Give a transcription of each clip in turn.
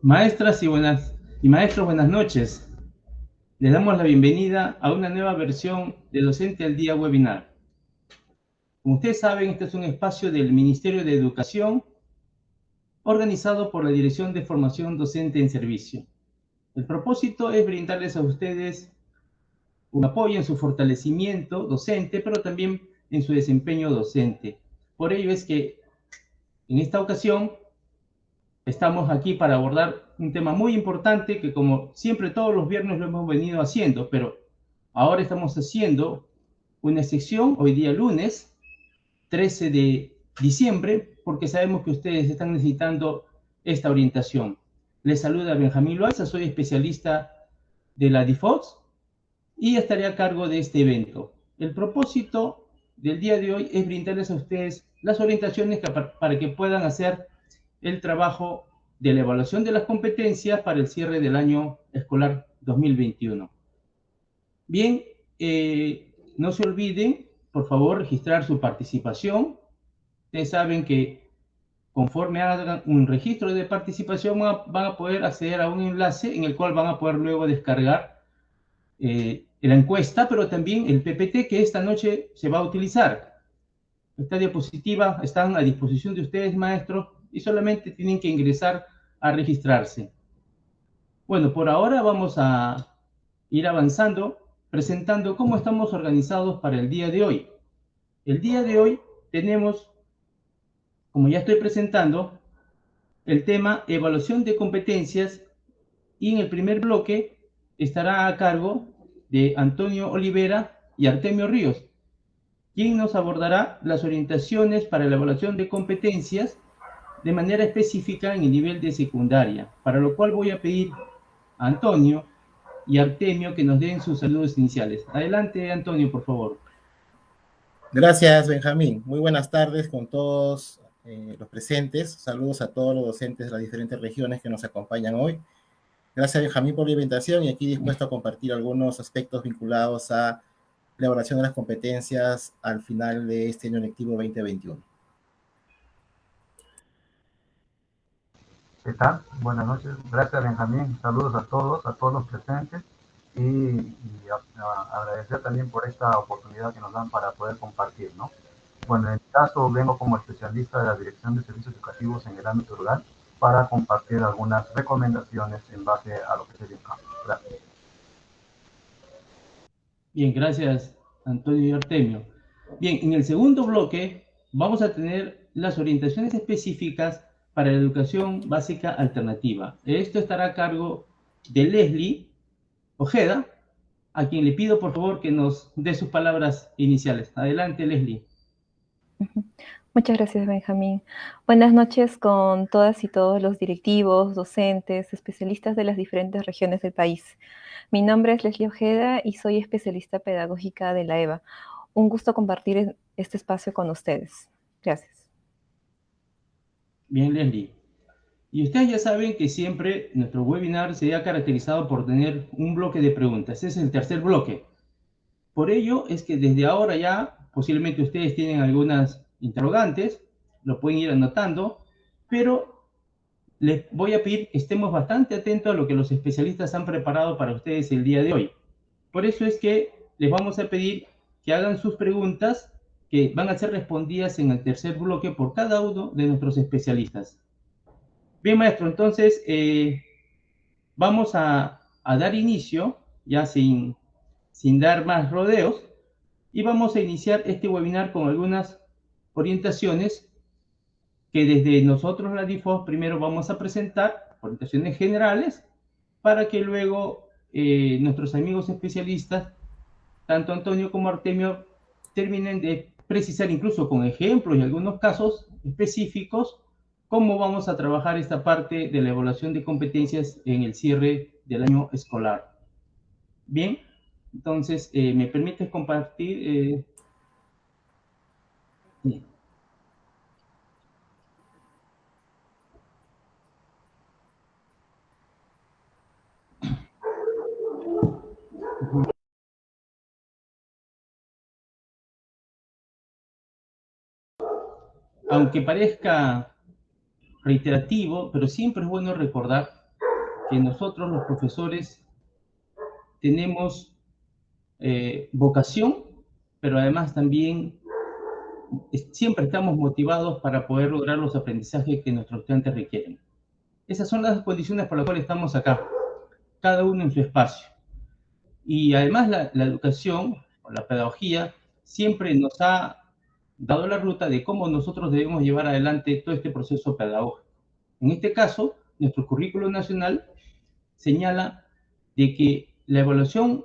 Maestras y maestros, buenas noches. Les damos la bienvenida a una nueva versión de Docente al Día webinar. Como ustedes saben, este es un espacio del Ministerio de Educación organizado por la Dirección de Formación Docente en Servicio. El propósito es brindarles a ustedes un apoyo en su fortalecimiento docente, pero también en su desempeño docente. Por ello es que en esta ocasión estamos aquí para abordar un tema muy importante que, como siempre, todos los viernes lo hemos venido haciendo, pero ahora estamos haciendo una sección hoy día lunes 13 de diciembre porque sabemos que ustedes están necesitando esta orientación. Les saluda Benjamín Loaiza, soy especialista de la DIFOX y estaré a cargo de este evento. El propósito del día de hoy es brindarles a ustedes las orientaciones para que puedan hacer el trabajo de la evaluación de las competencias para el cierre del año escolar 2021. Bien, no se olviden, por favor, registrar su participación. Ustedes saben que conforme hagan un registro de participación van a poder acceder a un enlace en el cual van a poder luego descargar la encuesta, pero también el PPT que esta noche se va a utilizar. Esta diapositiva están a disposición de ustedes, maestros, y solamente tienen que ingresar a registrarse. Bueno, por ahora vamos a ir avanzando, presentando cómo estamos organizados para el día de hoy. El día de hoy tenemos, como ya estoy presentando, el tema evaluación de competencias y en el primer bloque estará a cargo de Antonio Olivera y Artemio Ríos, quien nos abordará las orientaciones para la evaluación de competencias de manera específica en el nivel de secundaria, para lo cual voy a pedir a Antonio y Artemio que nos den sus saludos iniciales. Adelante, Antonio, por favor. Gracias, Benjamín. Muy buenas tardes con todos los presentes. Saludos a todos los docentes de las diferentes regiones que nos acompañan hoy. Gracias, Benjamín, por la invitación y aquí dispuesto a compartir algunos aspectos vinculados a la evaluación de las competencias al final de este año lectivo 2021. ¿Qué tal? Buenas noches. Gracias, Benjamín. Saludos a todos los presentes y agradecer también por esta oportunidad que nos dan para poder compartir, ¿no? Bueno, en mi caso vengo como especialista de la Dirección de Servicios Educativos en el ámbito rural para compartir algunas recomendaciones en base a lo que se dio. Gracias. Bien, gracias, Antonio y Artemio. Bien, en el segundo bloque vamos a tener las orientaciones específicas para la educación básica alternativa. Esto estará a cargo de Leslie Ojeda, a quien le pido por favor que nos dé sus palabras iniciales. Adelante, Leslie. Muchas gracias, Benjamín. Buenas noches con todas y todos los directivos, docentes, especialistas de las diferentes regiones del país. Mi nombre es Leslie Ojeda y soy especialista pedagógica de la EVA. Un gusto compartir este espacio con ustedes. Gracias. Bien, Leslie. Y ustedes ya saben que siempre nuestro webinar se ha caracterizado por tener un bloque de preguntas. Ese es el tercer bloque. Por ello es que desde ahora ya posiblemente ustedes tienen algunas interrogantes, lo pueden ir anotando, pero les voy a pedir que estemos bastante atentos a lo que los especialistas han preparado para ustedes el día de hoy. Por eso es que les vamos a pedir que hagan sus preguntas que van a ser respondidas en el tercer bloque por cada uno de nuestros especialistas. Bien, maestro, entonces vamos a dar inicio, ya sin dar más rodeos, y vamos a iniciar este webinar con algunas orientaciones que desde nosotros la DIFOS primero vamos a presentar, orientaciones generales, para que luego nuestros amigos especialistas, tanto Antonio como Artemio, terminen de precisar incluso con ejemplos y algunos casos específicos cómo vamos a trabajar esta parte de la evaluación de competencias en el cierre del año escolar. Bien, entonces, ¿me permites compartir? Sí. Aunque parezca reiterativo, pero siempre es bueno recordar que nosotros los profesores tenemos vocación, pero además también siempre estamos motivados para poder lograr los aprendizajes que nuestros estudiantes requieren. Esas son las condiciones por las cuales estamos acá, cada uno en su espacio. Y además la educación, o la pedagogía, siempre nos ha dado la ruta de cómo nosotros debemos llevar adelante todo este proceso pedagógico. En este caso, nuestro currículo nacional señala de que la evaluación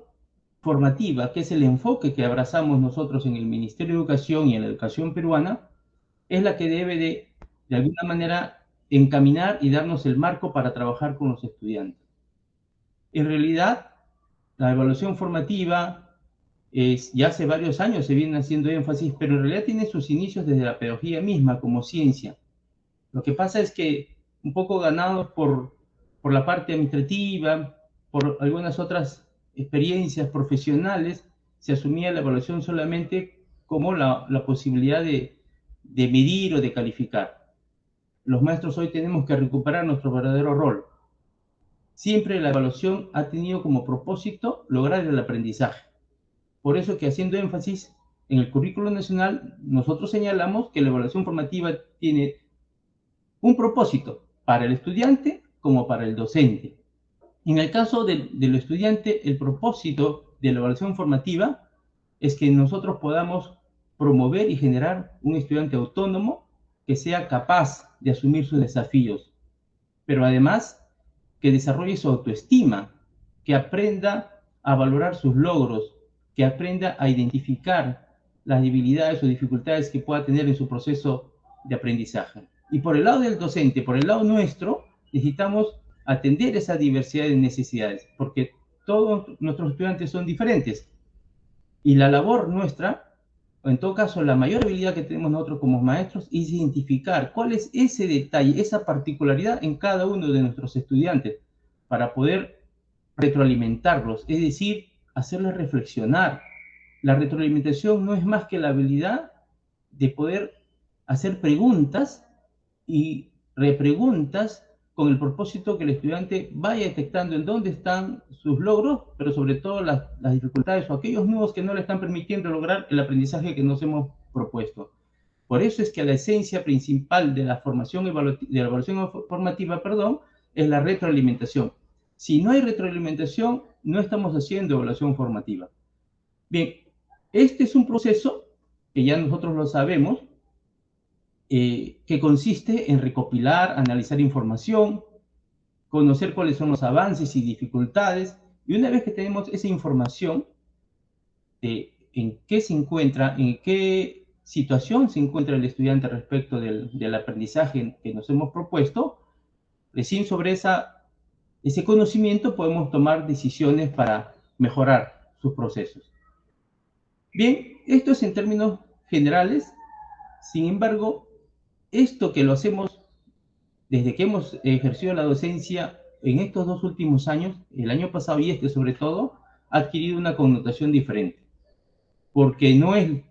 formativa, que es el enfoque que abrazamos nosotros en el Ministerio de Educación y en la educación peruana, es la que debe de alguna manera encaminar y darnos el marco para trabajar con los estudiantes. En realidad, la evaluación formativa ya hace varios años se viene haciendo énfasis, pero en realidad tiene sus inicios desde la pedagogía misma como ciencia. Lo que pasa es que un poco ganados por la parte administrativa, por algunas otras experiencias profesionales, se asumía la evaluación solamente como la posibilidad de medir o de calificar. Los maestros hoy tenemos que recuperar nuestro verdadero rol. Siempre la evaluación ha tenido como propósito lograr el aprendizaje. Por eso que haciendo énfasis en el currículo nacional, nosotros señalamos que la evaluación formativa tiene un propósito para el estudiante como para el docente. En el caso del estudiante, el propósito de la evaluación formativa es que nosotros podamos promover y generar un estudiante autónomo que sea capaz de asumir sus desafíos, pero además que desarrolle su autoestima, que aprenda a valorar sus logros, que aprenda a identificar las debilidades o dificultades que pueda tener en su proceso de aprendizaje. Y por el lado del docente, por el lado nuestro, necesitamos atender esa diversidad de necesidades, porque todos nuestros estudiantes son diferentes. Y la labor nuestra, o en todo caso la mayor habilidad que tenemos nosotros como maestros, es identificar cuál es ese detalle, esa particularidad en cada uno de nuestros estudiantes, para poder retroalimentarlos, es decir, hacerles reflexionar. La retroalimentación no es más que la habilidad de poder hacer preguntas y repreguntas con el propósito que el estudiante vaya detectando en dónde están sus logros, pero sobre todo las dificultades o aquellos nudos que no le están permitiendo lograr el aprendizaje que nos hemos propuesto. Por eso es que la esencia principal de la formación de la evaluación formativa, es la retroalimentación. Si no hay retroalimentación, no estamos haciendo evaluación formativa. Bien, este es un proceso que ya nosotros lo sabemos, que consiste en recopilar, analizar información, conocer cuáles son los avances y dificultades, y una vez que tenemos esa información de en qué se encuentra, en qué situación se encuentra el estudiante respecto del aprendizaje que nos hemos propuesto, recién sobre ese conocimiento podemos tomar decisiones para mejorar sus procesos. Bien, esto es en términos generales. Sin embargo, esto que lo hacemos desde que hemos ejercido la docencia en estos 2 últimos años, el año pasado y este sobre todo, ha adquirido una connotación diferente, porque no es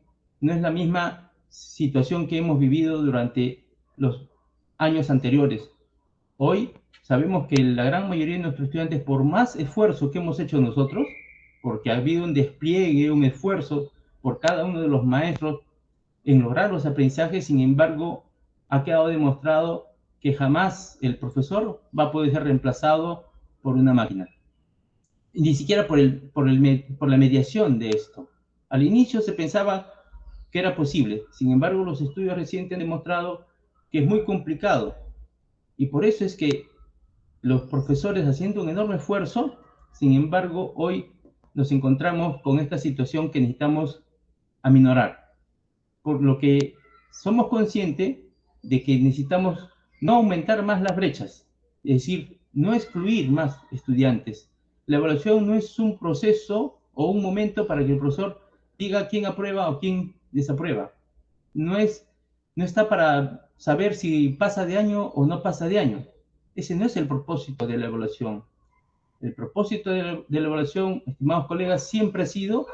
la misma situación que hemos vivido durante los años anteriores. Hoy sabemos que la gran mayoría de nuestros estudiantes, por más esfuerzo que hemos hecho nosotros, porque ha habido un despliegue, un esfuerzo por cada uno de los maestros en lograr los aprendizajes, sin embargo, ha quedado demostrado que jamás el profesor va a poder ser reemplazado por una máquina. Ni siquiera por la mediación de esto. Al inicio se pensaba que era posible, sin embargo, los estudios recientes han demostrado que es muy complicado. Y por eso es que los profesores, haciendo un enorme esfuerzo, sin embargo, hoy nos encontramos con esta situación que necesitamos aminorar. Por lo que somos conscientes de que necesitamos no aumentar más las brechas, es decir, no excluir más estudiantes. La evaluación no es un proceso o un momento para que el profesor diga quién aprueba o quién desaprueba. No está para saber si pasa de año o no pasa de año. Ese no es el propósito de la evaluación. El propósito de la evaluación, estimados colegas, siempre ha sido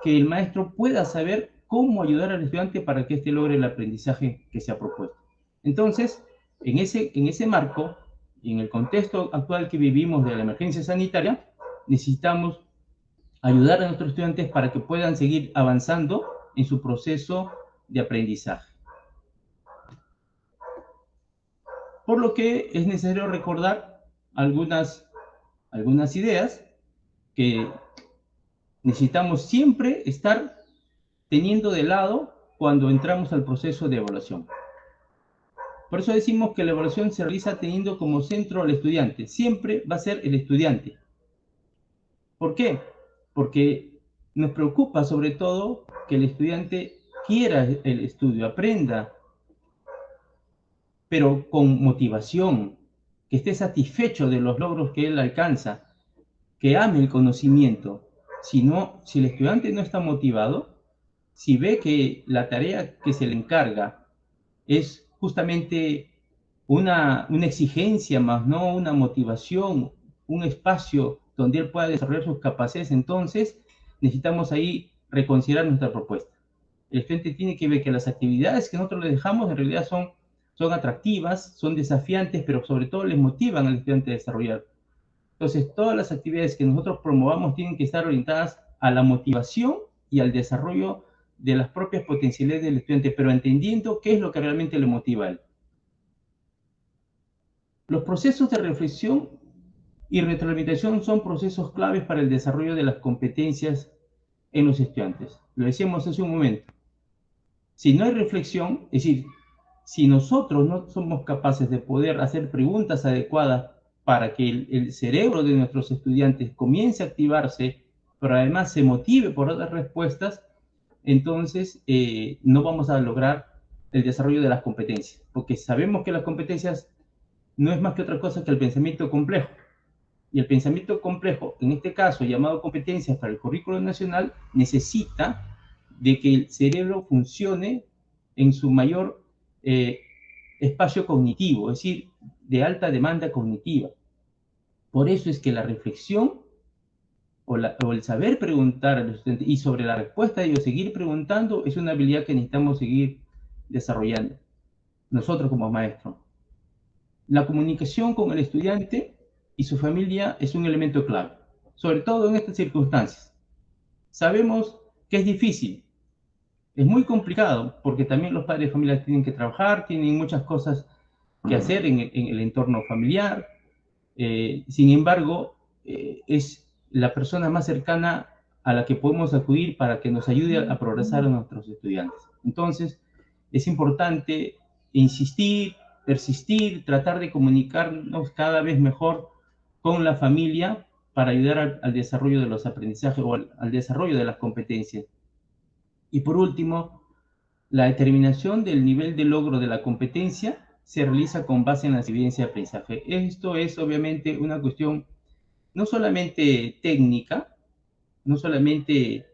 que el maestro pueda saber cómo ayudar al estudiante para que éste logre el aprendizaje que se ha propuesto. Entonces, en ese marco, Y en el contexto actual que vivimos de la emergencia sanitaria, necesitamos ayudar a nuestros estudiantes para que puedan seguir avanzando en su proceso de aprendizaje. Por lo que es necesario recordar algunas ideas que necesitamos siempre estar teniendo de lado cuando entramos al proceso de evaluación. Por eso decimos que la evaluación se realiza teniendo como centro al estudiante. Siempre va a ser el estudiante. ¿Por qué? Porque nos preocupa sobre todo que el estudiante quiera el estudio, aprenda, pero con motivación, que esté satisfecho de los logros que él alcanza, que ame el conocimiento. Si el estudiante no está motivado, si ve que la tarea que se le encarga es justamente una exigencia más, no una motivación, un espacio donde él pueda desarrollar sus capacidades, entonces necesitamos ahí reconsiderar nuestra propuesta. El estudiante tiene que ver que las actividades que nosotros le dejamos en realidad son atractivas, son desafiantes, pero sobre todo les motivan al estudiante a desarrollar. Entonces, todas las actividades que nosotros promovamos tienen que estar orientadas a la motivación y al desarrollo de las propias potencialidades del estudiante, pero entendiendo qué es lo que realmente le motiva a él. Los procesos de reflexión y retroalimentación son procesos claves para el desarrollo de las competencias en los estudiantes. Lo decíamos hace un momento. Si no hay reflexión, es decir, si nosotros no somos capaces de poder hacer preguntas adecuadas para que el cerebro de nuestros estudiantes comience a activarse, pero además se motive por otras respuestas, entonces no vamos a lograr el desarrollo de las competencias, porque sabemos que las competencias no es más que otra cosa que el pensamiento complejo. Y el pensamiento complejo, en este caso llamado competencias para el currículo nacional, necesita de que el cerebro funcione en su mayor espacio cognitivo, es decir, de alta demanda cognitiva. Por eso es que la reflexión o el saber preguntar a los estudiantes y sobre la respuesta de ellos seguir preguntando es una habilidad que necesitamos seguir desarrollando nosotros como maestros. La comunicación con el estudiante y su familia es un elemento clave, sobre todo en estas circunstancias. Sabemos que es difícil, es muy complicado, porque también los padres de familia tienen que trabajar, tienen muchas cosas que hacer en el entorno familiar. Sin embargo, es la persona más cercana a la que podemos acudir para que nos ayude a progresar a nuestros estudiantes. Entonces, es importante insistir, persistir, tratar de comunicarnos cada vez mejor con la familia para ayudar al desarrollo de los aprendizajes o al desarrollo de las competencias. Y por último, la determinación del nivel de logro de la competencia se realiza con base en las evidencias de aprendizaje. Esto es obviamente una cuestión no solamente técnica, no solamente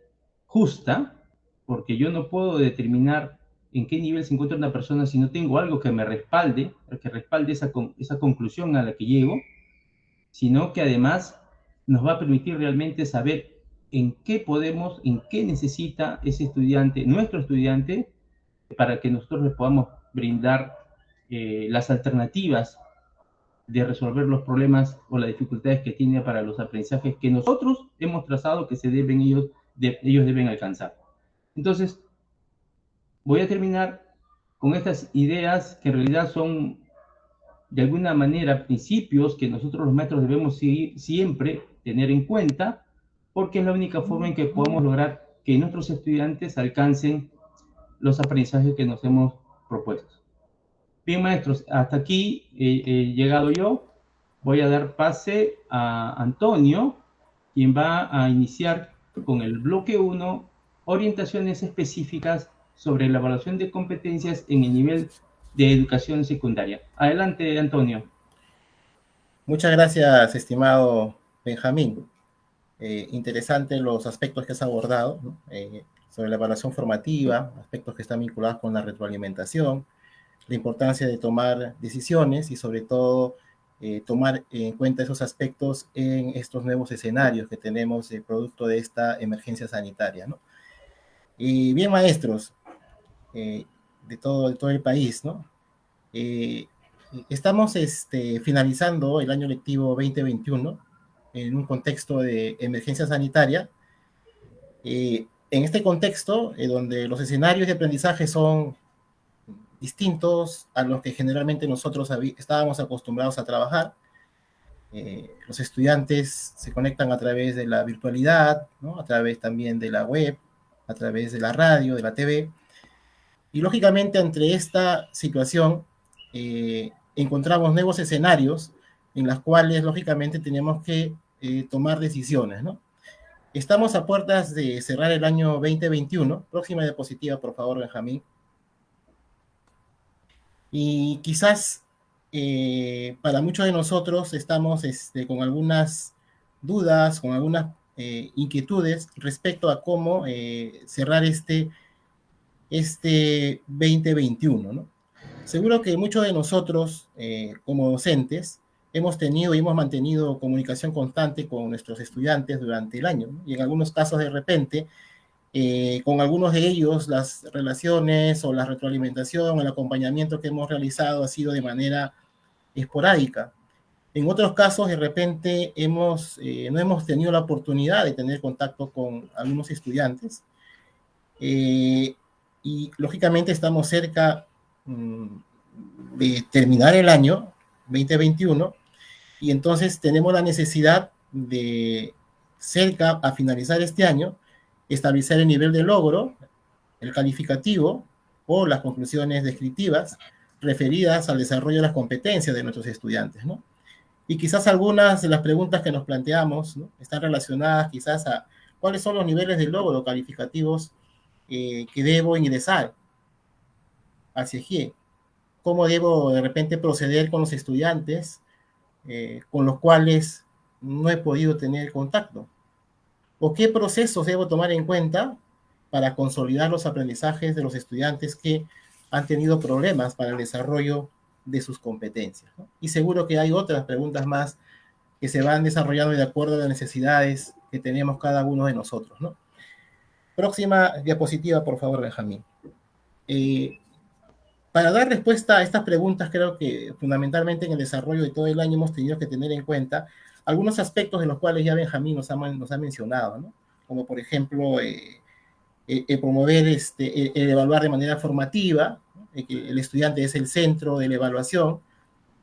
justa, porque yo no puedo determinar en qué nivel se encuentra una persona si no tengo algo que me respalde, que respalde esa conclusión a la que llego, sino que además nos va a permitir realmente saber en qué necesita ese estudiante, nuestro estudiante, para que nosotros le podamos brindar las alternativas de resolver los problemas o las dificultades que tiene para los aprendizajes que nosotros hemos trazado que ellos deben alcanzar. Entonces, voy a terminar con estas ideas que en realidad son de alguna manera principios que nosotros los maestros debemos siempre tener en cuenta, porque es la única forma en que podemos lograr que nuestros estudiantes alcancen los aprendizajes que nos hemos propuesto. Bien, maestros, hasta aquí he llegado yo. Voy a dar pase a Antonio, quien va a iniciar con el bloque 1, orientaciones específicas sobre la evaluación de competencias en el nivel de educación secundaria. Adelante, Antonio. Muchas gracias, estimado Benjamín. Interesante los aspectos que has abordado, ¿no? Sobre la evaluación formativa, aspectos que están vinculados con la retroalimentación, la importancia de tomar decisiones y sobre todo tomar en cuenta esos aspectos en estos nuevos escenarios que tenemos producto de esta emergencia sanitaria, ¿no? Y bien, maestros de todo el país, ¿no? Estamos finalizando el año lectivo 2021 en un contexto de emergencia sanitaria. En este contexto, donde los escenarios de aprendizaje son distintos a los que generalmente nosotros estábamos acostumbrados a trabajar, los estudiantes se conectan a través de la virtualidad, ¿no? A través también de la web, a través de la radio, de la TV, y lógicamente entre esta situación encontramos nuevos escenarios en los cuales lógicamente tenemos que tomar decisiones, ¿no? Estamos a puertas de cerrar el año 2021. Próxima diapositiva, por favor, Benjamín. Y quizás para muchos de nosotros estamos con algunas dudas, con algunas inquietudes respecto a cómo cerrar este 2021, ¿no? Seguro que muchos de nosotros, como docentes, hemos tenido y hemos mantenido comunicación constante con nuestros estudiantes durante el año, ¿no? Y en algunos casos, de repente, con algunos de ellos, las relaciones o la retroalimentación, el acompañamiento que hemos realizado ha sido de manera esporádica. En otros casos, de repente, no hemos tenido la oportunidad de tener contacto con algunos estudiantes. Y lógicamente estamos cerca de terminar el año 2021 y entonces tenemos la necesidad de, cerca a finalizar este año, establecer el nivel de logro, el calificativo o las conclusiones descriptivas referidas al desarrollo de las competencias de nuestros estudiantes, ¿no? Y quizás algunas de las preguntas que nos planteamos, ¿no?, están relacionadas quizás a cuáles son los niveles de logro calificativos que debo ingresar hacia CIEG, cómo debo de repente proceder con los estudiantes con los cuales no he podido tener contacto, o qué procesos debo tomar en cuenta para consolidar los aprendizajes de los estudiantes que han tenido problemas para el desarrollo de sus competencias, ¿no? Y seguro que hay otras preguntas más que se van desarrollando de acuerdo a las necesidades que tenemos cada uno de nosotros, ¿no? Próxima diapositiva, por favor, Benjamín. Para dar respuesta a estas preguntas, creo que fundamentalmente en el desarrollo de todo el año hemos tenido que tener en cuenta algunos aspectos de los cuales ya Benjamín nos ha mencionado, ¿no? Como por ejemplo, promover, el evaluar de manera formativa, ¿no? Que el estudiante es el centro de la evaluación,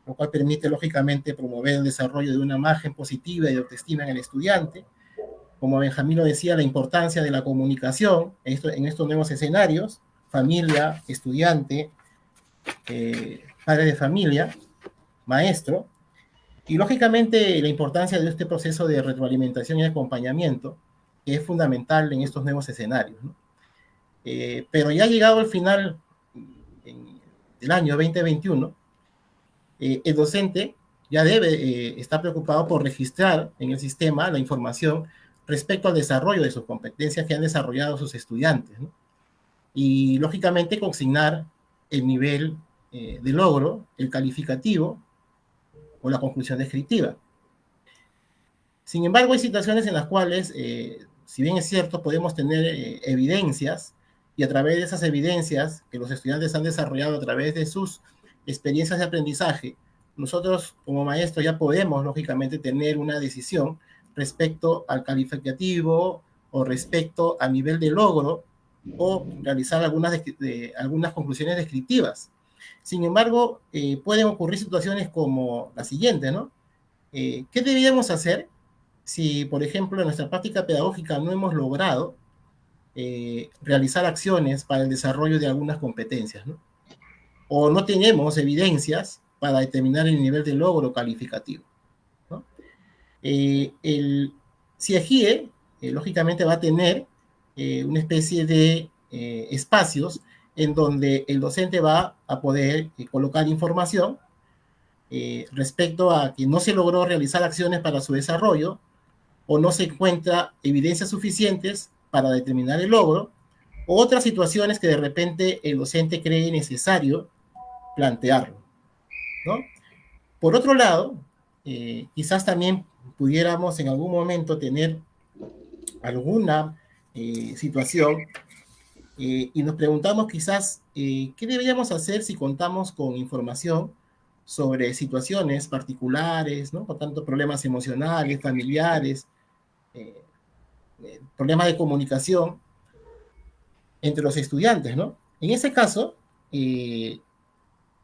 lo cual permite lógicamente promover el desarrollo de una imagen positiva y de autoestima en el estudiante. Como Benjamín lo decía, la importancia de la comunicación en estos nuevos escenarios, familia, estudiante, padre de familia, maestro, y lógicamente la importancia de este proceso de retroalimentación y acompañamiento, que es fundamental en estos nuevos escenarios, ¿no? Pero ya llegado al final del año 2021, el docente ya debe estar preocupado por registrar en el sistema la información respecto al desarrollo de sus competencias que han desarrollado sus estudiantes, ¿no? Y lógicamente consignar el nivel de logro, el calificativo o la conclusión descriptiva. Sin embargo, hay situaciones en las cuales, si bien es cierto, podemos tener evidencias, y a través de esas evidencias que los estudiantes han desarrollado a través de sus experiencias de aprendizaje, nosotros como maestros ya podemos, lógicamente, tener una decisión respecto al calificativo o respecto al nivel de logro o realizar algunas conclusiones descriptivas. Sin embargo, pueden ocurrir situaciones como la siguiente, ¿no? ¿Qué deberíamos hacer si, por ejemplo, en nuestra práctica pedagógica no hemos logrado realizar acciones para el desarrollo de algunas competencias, ¿no? O no tenemos evidencias para determinar el nivel de logro calificativo, ¿no? El CIEGIE, lógicamente, va a tener una especie de espacios en donde el docente va a poder colocar información respecto a que no se logró realizar acciones para su desarrollo o no se encuentra evidencias suficientes para determinar el logro, o otras situaciones que de repente el docente cree necesario plantearlo, ¿no? Por otro lado, quizás también pudiéramos en algún momento tener alguna situación y nos preguntamos quizás qué deberíamos hacer si contamos con información sobre situaciones particulares, ¿no? Por tanto, problemas emocionales, familiares, problemas de comunicación entre los estudiantes, ¿no? En ese caso,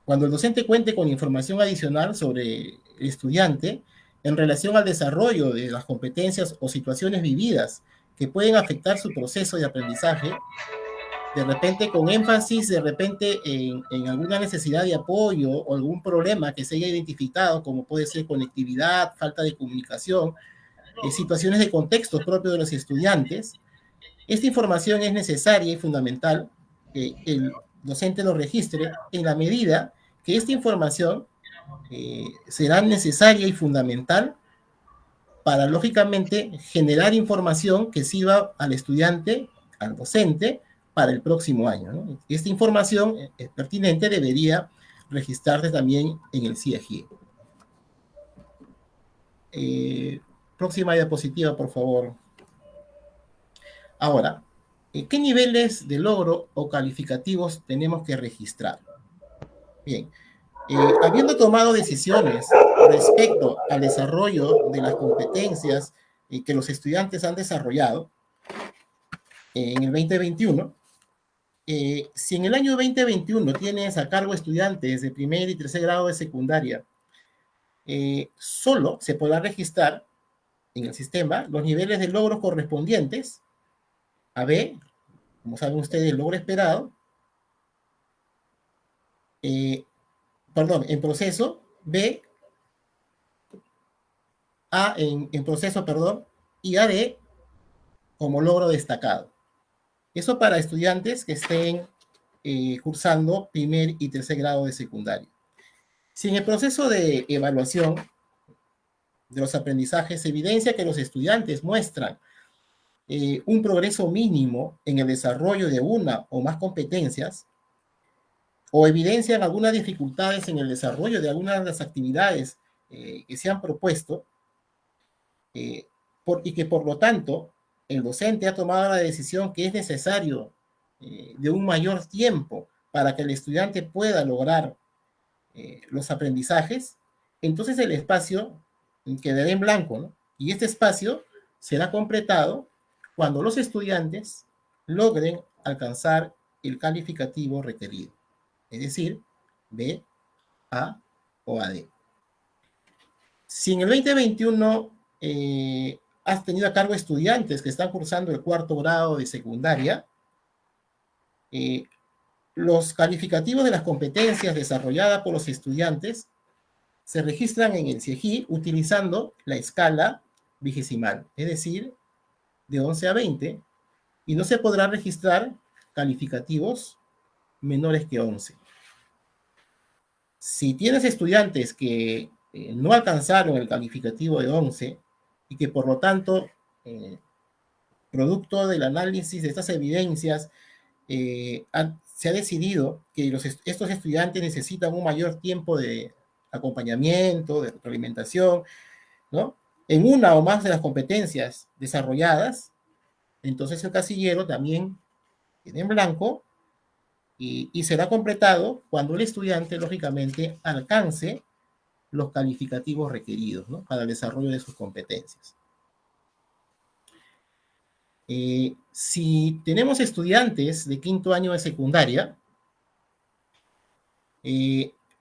cuando el docente cuente con información adicional sobre el estudiante en relación al desarrollo de las competencias o situaciones vividas que pueden afectar su proceso de aprendizaje, de repente con énfasis, de repente en alguna necesidad de apoyo o algún problema que se haya identificado, como puede ser conectividad, falta de comunicación, situaciones de contexto propio de los estudiantes, esta información es necesaria y fundamental que el docente lo registre en la medida que esta información será necesaria y fundamental para, lógicamente, generar información que sirva al estudiante, al docente, para el próximo año, ¿no? Esta información pertinente debería registrarse también en el CIEGIE. Próxima diapositiva, por favor. Ahora, ¿qué niveles de logro o calificativos tenemos que registrar? Bien, habiendo tomado decisiones respecto al desarrollo de las competencias que los estudiantes han desarrollado en el 2021, si en el año 2021 tienes a cargo estudiantes de primer y tercer grado de secundaria, solo se podrá registrar en el sistema los niveles de logros correspondientes a B, como saben ustedes, el logro esperado, en proceso, B, A en proceso, perdón, y AD como logro destacado. Eso para estudiantes que estén cursando primer y tercer grado de secundaria. Si en el proceso de evaluación de los aprendizajes se evidencia que los estudiantes muestran un progreso mínimo en el desarrollo de una o más competencias, o evidencian algunas dificultades en el desarrollo de algunas de las actividades que se han propuesto, y que por lo tanto el docente ha tomado la decisión que es necesario de un mayor tiempo para que el estudiante pueda lograr los aprendizajes, entonces el espacio quedará en blanco, ¿no? Y este espacio será completado cuando los estudiantes logren alcanzar el calificativo requerido, es decir, B, A o AD. Si en el 2021 has tenido a cargo estudiantes que están cursando el cuarto grado de secundaria, los calificativos de las competencias desarrolladas por los estudiantes se registran en el CIEGI utilizando la escala vigesimal, es decir, de 11 a 20, y no se podrá registrar calificativos menores que 11. Si tienes estudiantes que no alcanzaron el calificativo de 11 y que por lo tanto, producto del análisis de estas evidencias, se ha decidido que estos estudiantes necesitan un mayor tiempo de acompañamiento, de retroalimentación, ¿no? En una o más de las competencias desarrolladas, entonces el casillero también queda en blanco y será completado cuando el estudiante, lógicamente, alcance los calificativos requeridos, ¿no? Para el desarrollo de sus competencias. Si tenemos estudiantes de quinto año de secundaria,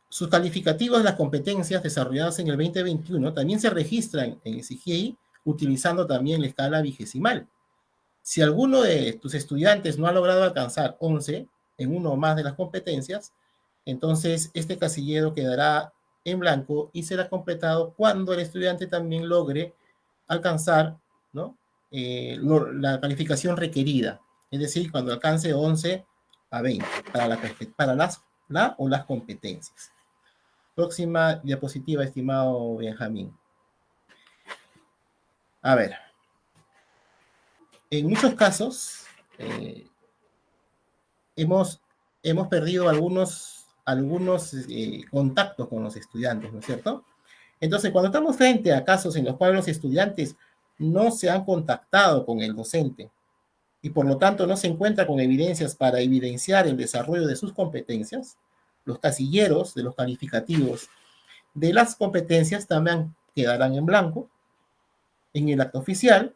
sus calificativos de las competencias desarrolladas en el 2021 también se registran en el CIEGI utilizando también la escala vigesimal. Si alguno de tus estudiantes no ha logrado alcanzar 11 en uno o más de las competencias, entonces este casillero quedará en blanco y será completado cuando el estudiante también logre alcanzar, ¿no? La calificación requerida, es decir, cuando alcance 11 a 20 para las competencias. Próxima diapositiva, estimado Benjamín. A ver. En muchos casos hemos perdido algunos contactos con los estudiantes, ¿no es cierto? Entonces, cuando estamos frente a casos en los cuales los estudiantes no se han contactado con el docente y por lo tanto no se encuentra con evidencias para evidenciar el desarrollo de sus competencias, los casilleros de los calificativos de las competencias también quedarán en blanco. En el acto oficial,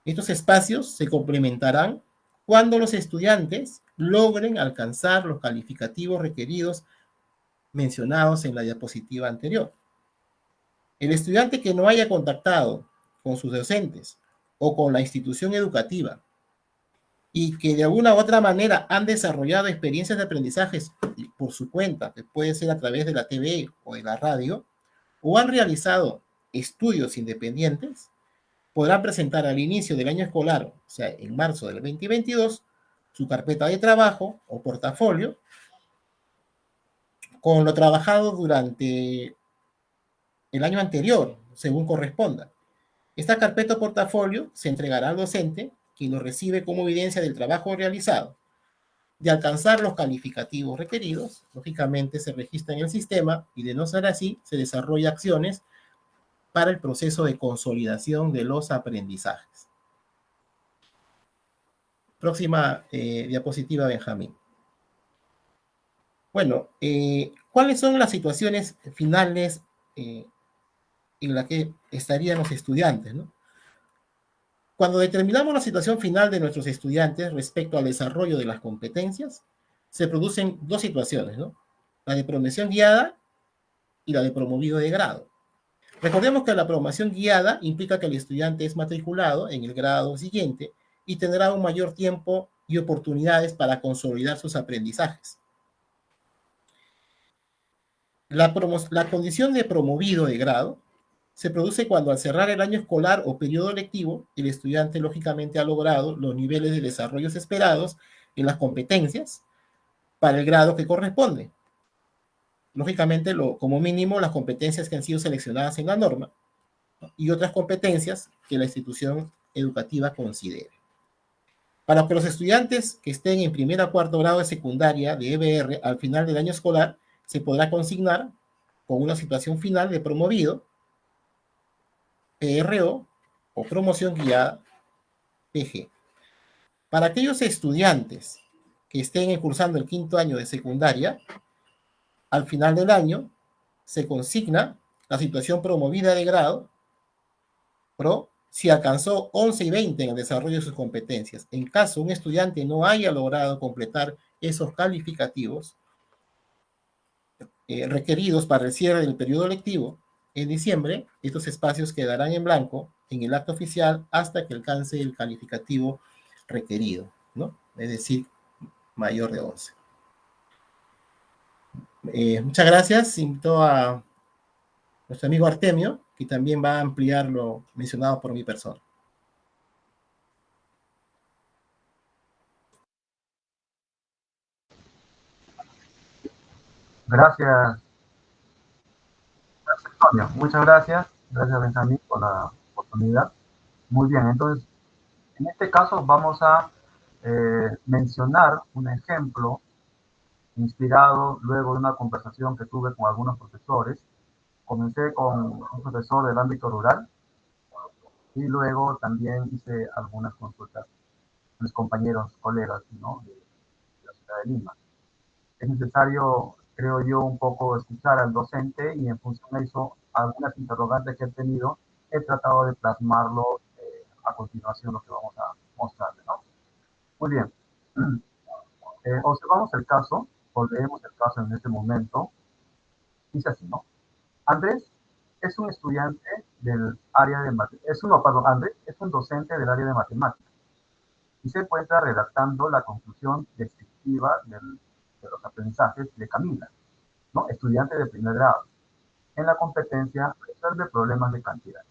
estos espacios se complementarán cuando los estudiantes logren alcanzar los calificativos requeridos mencionados en la diapositiva anterior. El estudiante que no haya contactado con sus docentes o con la institución educativa y que de alguna u otra manera han desarrollado experiencias de aprendizajes por su cuenta, que puede ser a través de la TV o de la radio, o han realizado estudios independientes, podrán presentar al inicio del año escolar, o sea, en marzo del 2022, su carpeta de trabajo o portafolio con lo trabajado durante el año anterior, según corresponda. Esta carpeta o portafolio se entregará al docente, quien lo recibe como evidencia del trabajo realizado. De alcanzar los calificativos requeridos, lógicamente se registra en el sistema y de no ser así, se desarrolla acciones para el proceso de consolidación de los aprendizajes. Próxima diapositiva, Benjamín. Bueno, ¿cuáles son las situaciones finales en las que estarían los estudiantes, ¿no? Cuando determinamos la situación final de nuestros estudiantes respecto al desarrollo de las competencias, se producen dos situaciones, ¿no? La de promoción guiada y la de promovido de grado. Recordemos que la promoción guiada implica que el estudiante es matriculado en el grado siguiente y tendrá un mayor tiempo y oportunidades para consolidar sus aprendizajes. La condición de promovido de grado se produce cuando al cerrar el año escolar o periodo lectivo, el estudiante lógicamente ha logrado los niveles de desarrollo esperados en las competencias para el grado que corresponde. Lógicamente, como mínimo, las competencias que han sido seleccionadas en la norma y otras competencias que la institución educativa considere. Para que los estudiantes que estén en primer a cuarto grado de secundaria de EBR al final del año escolar se podrá consignar con una situación final de promovido, PRO o promoción guiada, PG. Para aquellos estudiantes que estén cursando el quinto año de secundaria, al final del año se consigna la situación promovida de grado, PRO, si alcanzó 11 y 20 en el desarrollo de sus competencias. En caso un estudiante no haya logrado completar esos calificativos requeridos para el cierre del periodo lectivo, en diciembre, estos espacios quedarán en blanco en el acto oficial hasta que alcance el calificativo requerido, ¿no? Es decir, mayor de 11. Muchas gracias. Invito a nuestro amigo Artemio, que también va a ampliar lo mencionado por mi persona. Gracias, Antonio. Muchas gracias. Gracias, Benjamín, por la oportunidad. Muy bien, entonces, en este caso vamos a mencionar un ejemplo inspirado luego de una conversación que tuve con algunos profesores. Comencé con un profesor del ámbito rural y luego también hice algunas consultas con mis compañeros, colegas, ¿no?, de la ciudad de Lima. Es necesario, creo yo, un poco escuchar al docente y en función de eso, algunas interrogantes que he tenido, he tratado de plasmarlo a continuación, lo que vamos a mostrarle, ¿no? Muy bien. Observamos el caso, o leemos el caso en este momento. Dice así, ¿no? Andrés es un estudiante del área de matemáticas, Andrés es un docente del área de matemáticas y se encuentra redactando la conclusión descriptiva de los aprendizajes de Camila, ¿no?, estudiante de primer grado. En la competencia resuelve problemas de cantidad.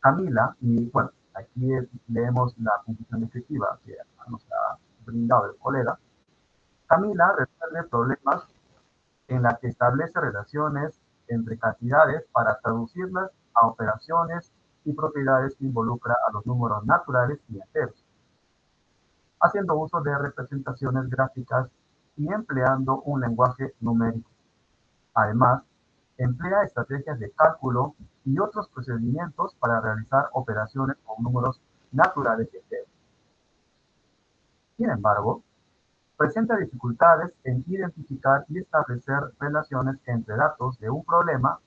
Camila, y bueno, aquí leemos la conclusión descriptiva que nos ha brindado el colega. Camila resuelve problemas en la que establece relaciones entre cantidades para traducirlas a operaciones y propiedades que involucra a los números naturales y enteros, haciendo uso de representaciones gráficas y empleando un lenguaje numérico. Además, emplea estrategias de cálculo y otros procedimientos para realizar operaciones con números naturales y enteros. Sin embargo, presenta dificultades en identificar y establecer relaciones entre datos de un problema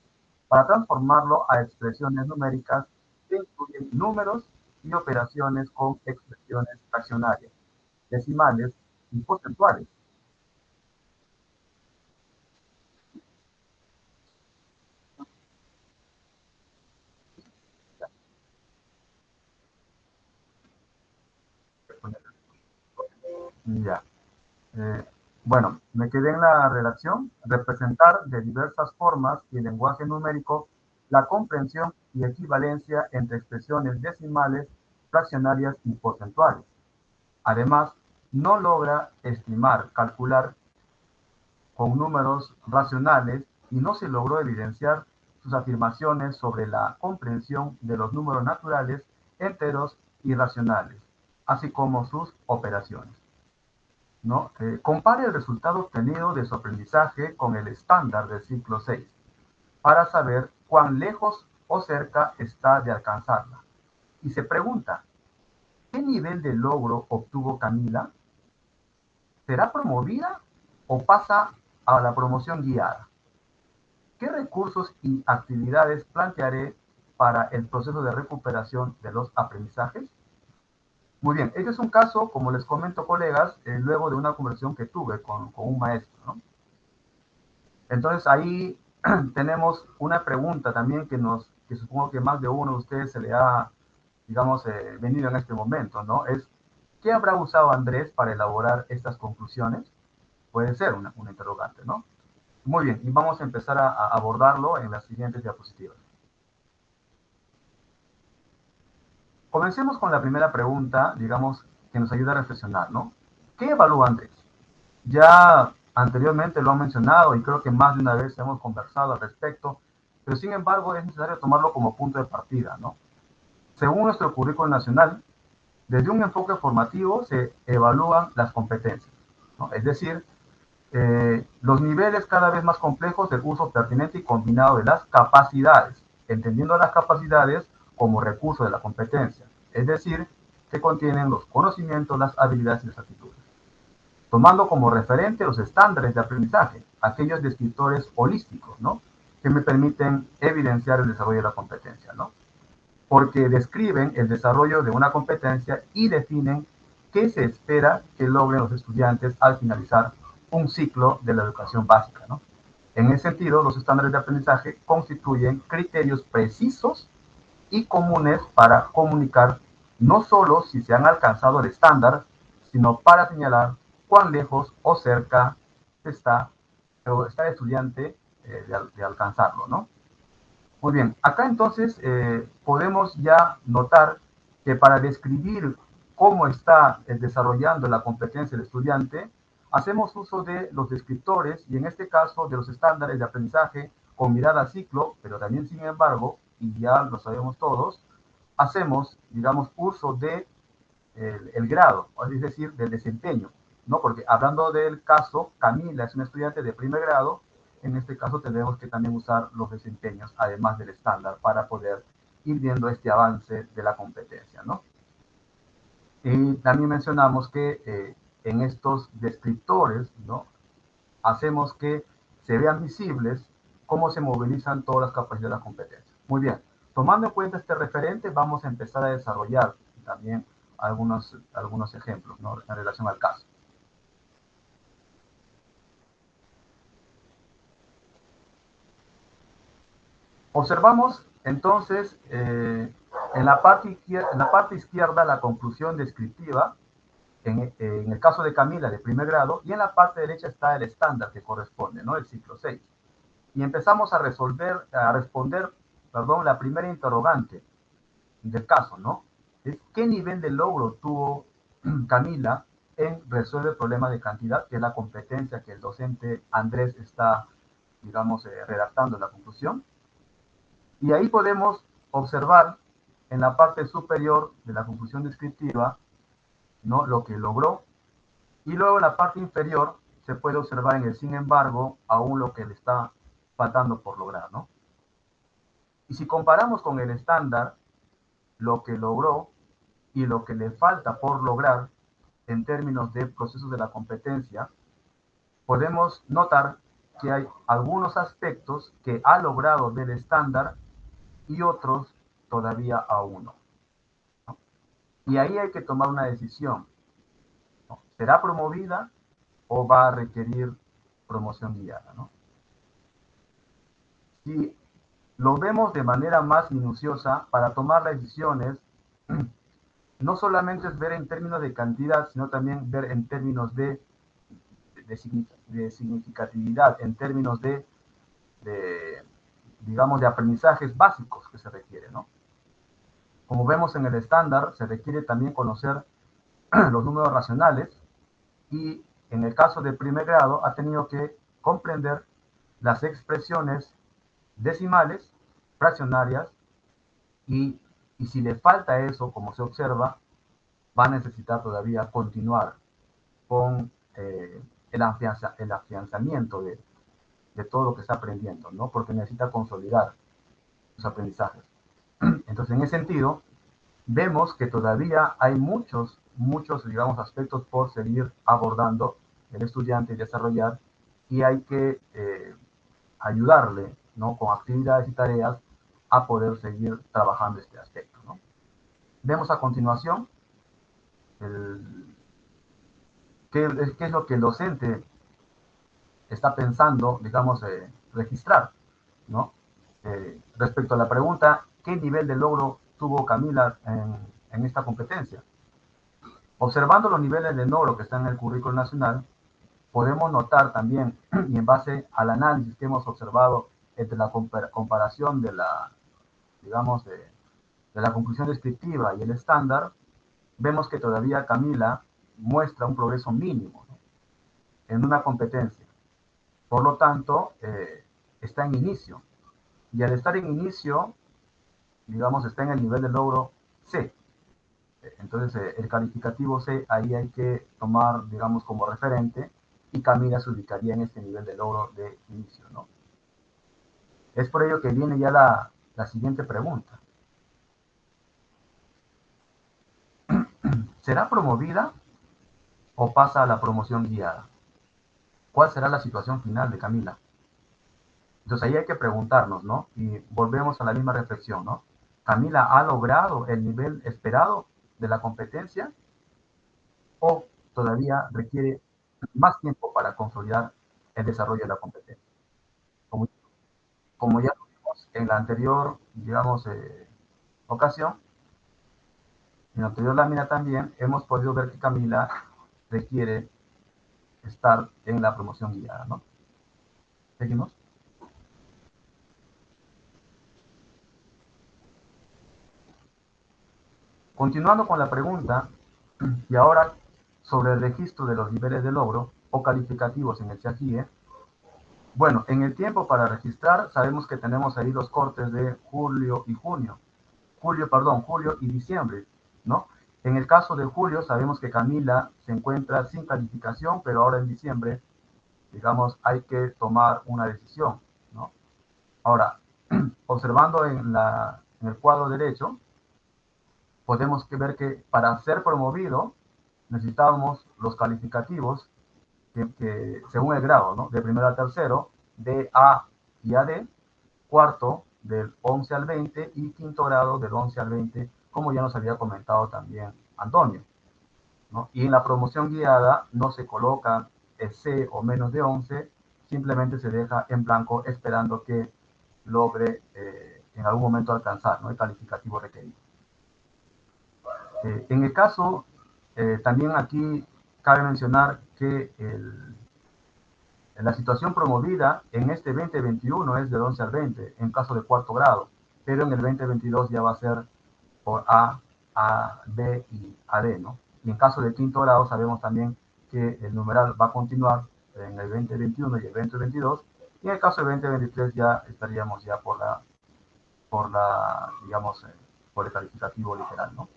para transformarlo a expresiones numéricas que incluyen números y operaciones con expresiones fraccionarias, decimales y porcentuales. Ya. Bueno, me quedé en la redacción. Representar de diversas formas y en lenguaje numérico la comprensión y equivalencia entre expresiones decimales, fraccionarias y porcentuales. Además, no logra estimar, calcular con números racionales y no se logró evidenciar sus afirmaciones sobre la comprensión de los números naturales, enteros y racionales, así como sus operaciones, ¿no? Compare el resultado obtenido de su aprendizaje con el estándar del ciclo 6 para saber cuán lejos o cerca está de alcanzarla. Y se pregunta, ¿qué nivel de logro obtuvo Camila? ¿Será promovida o pasa a la promoción guiada? ¿Qué recursos y actividades plantearé para el proceso de recuperación de los aprendizajes? Muy bien, este es un caso, como les comento, colegas, luego de una conversación que tuve con un maestro, ¿no? Entonces ahí tenemos una pregunta también que supongo que más de uno de ustedes se le ha, digamos, venido en este momento, ¿no? Es, ¿qué habrá usado Andrés para elaborar estas conclusiones? Puede ser una interrogante, ¿no? Muy bien, y vamos a empezar a abordarlo en las siguientes diapositivas. Comencemos con la primera pregunta, digamos, que nos ayuda a reflexionar, ¿no? ¿Qué evalúa Andrés? Ya anteriormente lo han mencionado y creo que más de una vez hemos conversado al respecto, pero sin embargo es necesario tomarlo como punto de partida, ¿no? Según nuestro currículo nacional, desde un enfoque formativo se evalúan las competencias, ¿no? Es decir, los niveles cada vez más complejos del uso pertinente y combinado de las capacidades, entendiendo las capacidades como recurso de la competencia, es decir, que contienen los conocimientos, las habilidades y las actitudes. Tomando como referente los estándares de aprendizaje, aquellos descriptores holísticos, ¿no? Que me permiten evidenciar el desarrollo de la competencia, ¿no? Porque describen el desarrollo de una competencia y definen qué se espera que logren los estudiantes al finalizar un ciclo de la educación básica, ¿no? En ese sentido, los estándares de aprendizaje constituyen criterios precisos y comunes para comunicar no solo si se han alcanzado el estándar, sino para señalar cuán lejos o cerca está el estudiante de alcanzarlo, ¿no? Muy bien, acá entonces podemos ya notar que para describir cómo está desarrollando la competencia del estudiante, hacemos uso de los descriptores y en este caso de los estándares de aprendizaje con mirada a ciclo, pero también sin embargo, y ya lo sabemos todos, hacemos, digamos, uso de el grado, es decir, del desempeño, ¿no? Porque hablando del caso, Camila es una estudiante de primer grado, en este caso tenemos que también usar los desempeños, además del estándar, para poder ir viendo este avance de la competencia, ¿no? Y también mencionamos que en estos descriptores, ¿no? Hacemos que se vean visibles cómo se movilizan todas las capacidades de la competencia. Muy bien, tomando en cuenta este referente, vamos a empezar a desarrollar también algunos ejemplos, ¿no? En relación al caso. Observamos entonces en la parte izquierda la conclusión descriptiva, en el caso de Camila de primer grado, y en la parte derecha está el estándar que corresponde, ¿no? El ciclo 6. Y empezamos a responder, perdón, la primera interrogante del caso, ¿no? Es ¿qué nivel de logro tuvo Camila en resolver problemas de cantidad, que es la competencia que el docente Andrés está, digamos, redactando en la conclusión? Y ahí podemos observar en la parte superior de la conclusión descriptiva, ¿no? Lo que logró, y luego en la parte inferior se puede observar en el sin embargo aún lo que le está faltando por lograr, ¿no? Y si comparamos con el estándar, lo que logró y lo que le falta por lograr, en términos de procesos de la competencia, podemos notar que hay algunos aspectos que ha logrado del estándar y otros todavía aún no. Y ahí hay que tomar una decisión, ¿no? ¿Será promovida o va a requerir promoción guiada, ¿no? Si lo vemos de manera más minuciosa, para tomar las decisiones, no solamente es ver en términos de cantidad, sino también ver en términos de significatividad, en términos de, digamos, de aprendizajes básicos que se requieren, ¿no? Como vemos en el estándar, se requiere también conocer los números racionales y en el caso de primer grado ha tenido que comprender las expresiones decimales, fraccionarias y si le falta eso, como se observa, va a necesitar todavía continuar con el afianzamiento de todo lo que está aprendiendo, ¿no? Porque necesita consolidar sus aprendizajes. Entonces, en ese sentido, vemos que todavía hay muchos, digamos, aspectos por seguir abordando el estudiante y desarrollar, y hay que ayudarle, ¿no? Con actividades y tareas a poder seguir trabajando este aspecto, ¿no? Vemos a continuación qué es lo que el docente está pensando, digamos, registrar, ¿no? Respecto a la pregunta, ¿qué nivel de logro tuvo Camila en esta competencia? Observando los niveles de logro que están en el currículo nacional, podemos notar también, y en base al análisis que hemos observado entre la comparación de la, digamos, de la conclusión descriptiva y el estándar, vemos que todavía Camila muestra un progreso mínimo, ¿no? En una competencia. Por lo tanto, está en inicio. Y al estar en inicio, digamos, está en el nivel de logro C. Entonces, el calificativo C, ahí hay que tomar, digamos, como referente, y Camila se ubicaría en este nivel de logro de inicio, ¿no? Es por ello que viene ya la siguiente pregunta. ¿Será promovida o pasa a la promoción guiada? ¿Cuál será la situación final de Camila? Entonces ahí hay que preguntarnos, ¿no? Y volvemos a la misma reflexión, ¿no? ¿Camila ha logrado el nivel esperado de la competencia o todavía requiere más tiempo para consolidar el desarrollo de la competencia? Como ya vimos en la anterior, digamos, ocasión, en la anterior lámina también, hemos podido ver que Camila requiere estar en la promoción guiada, ¿no? ¿Seguimos? Continuando con la pregunta, y ahora sobre el registro de los niveles de logro o calificativos en el CIAGIE. Bueno, en el tiempo para registrar sabemos que tenemos ahí los cortes de julio y diciembre, ¿no? En el caso de julio sabemos que Camila se encuentra sin calificación, pero ahora en diciembre, digamos, hay que tomar una decisión, ¿no? Ahora, observando en el cuadro derecho, podemos ver que para ser promovido necesitábamos los calificativos que según el grado, ¿no? De primero a tercero, de A y AD, cuarto del 11 al 20 y quinto grado del 11 al 20, como ya nos había comentado también Antonio, ¿no? Y en la promoción guiada no se coloca el C o menos de 11, simplemente se deja en blanco esperando que logre en algún momento alcanzar, ¿no? El calificativo requerido. En el caso, también aquí cabe mencionar que la situación promovida en este 2021 es del 11 al 20, en caso de cuarto grado, pero en el 2022 ya va a ser por A, B y AD, ¿no? Y en caso de quinto grado sabemos también que el numeral va a continuar en el 2021 y el 2022, y en el caso de 2023 ya estaríamos ya por digamos, por el calificativo literal, ¿no?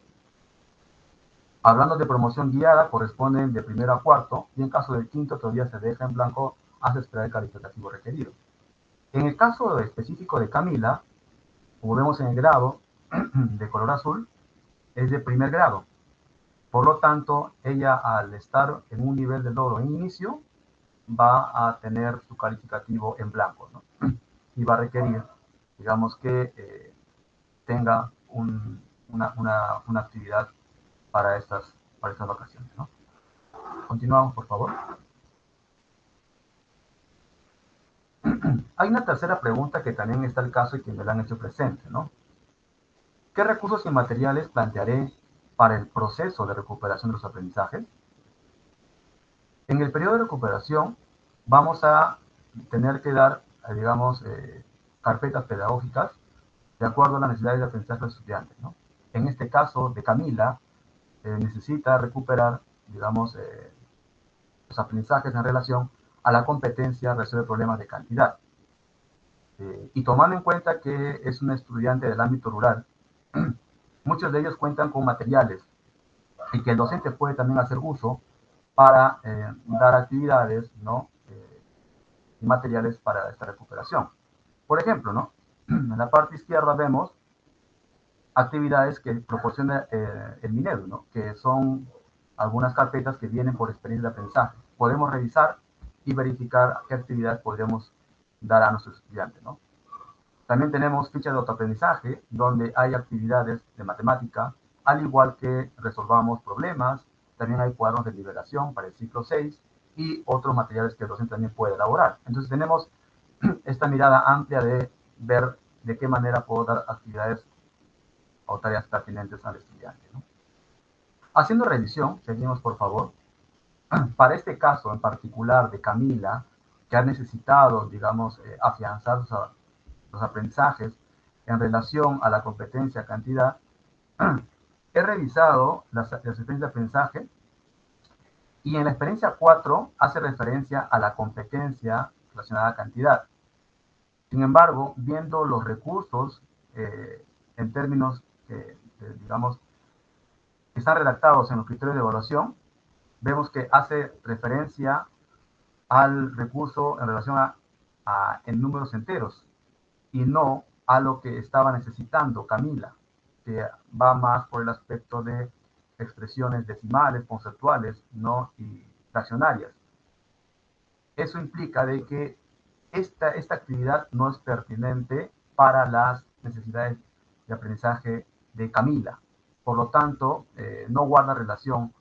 Hablando de promoción guiada, corresponden de primero a cuarto, y en caso del quinto todavía se deja en blanco hasta esperar el calificativo requerido. En el caso específico de Camila, como vemos en el grado de color azul, es de primer grado. Por lo tanto, ella al estar en un nivel de logro en inicio, va a tener su calificativo en blanco, ¿no? Y va a requerir, digamos, que tenga una actividad para estas vacaciones, ¿no? Continuamos, por favor. Hay una tercera pregunta que también está el caso y que me la han hecho presente, ¿no? ¿Qué recursos y materiales plantearé para el proceso de recuperación de los aprendizajes? En el periodo de recuperación vamos a tener que dar, digamos, carpetas pedagógicas de acuerdo a las necesidades de aprendizaje de los estudiantes, ¿no? En este caso de Camila, necesita recuperar, digamos, los aprendizajes en relación a la competencia de resolver problemas de cantidad. Y tomando en cuenta que es una estudiante del ámbito rural, muchos de ellos cuentan con materiales y que el docente puede también hacer uso para dar actividades, ¿no? Y materiales para esta recuperación. Por ejemplo, ¿no? En la parte izquierda vemos actividades que proporciona el Minedu, ¿no? Que son algunas carpetas que vienen por experiencia de aprendizaje. Podemos revisar y verificar qué actividades podríamos dar a nuestros estudiantes, ¿no? También tenemos fichas de autoaprendizaje, donde hay actividades de matemática, al igual que resolvamos problemas. También hay cuadernos de liberación para el ciclo 6 y otros materiales que el docente también puede elaborar. Entonces tenemos esta mirada amplia de ver de qué manera puedo dar actividades o tareas pertinentes al estudiante, ¿no? Haciendo revisión, seguimos por favor. Para este caso en particular de Camila, que ha necesitado, digamos, afianzar los aprendizajes en relación a la competencia cantidad, he revisado las experiencias de aprendizaje y en la experiencia 4 hace referencia a la competencia relacionada a cantidad. Sin embargo, viendo los recursos en términos digamos, que están redactados en los criterios de evaluación, vemos que hace referencia al recurso en relación en números enteros y no a lo que estaba necesitando Camila, que va más por el aspecto de expresiones decimales, conceptuales, ¿no? Y fraccionarias. Eso implica de que esta actividad no es pertinente para las necesidades de aprendizaje de Camila. Por lo tanto, no guarda relación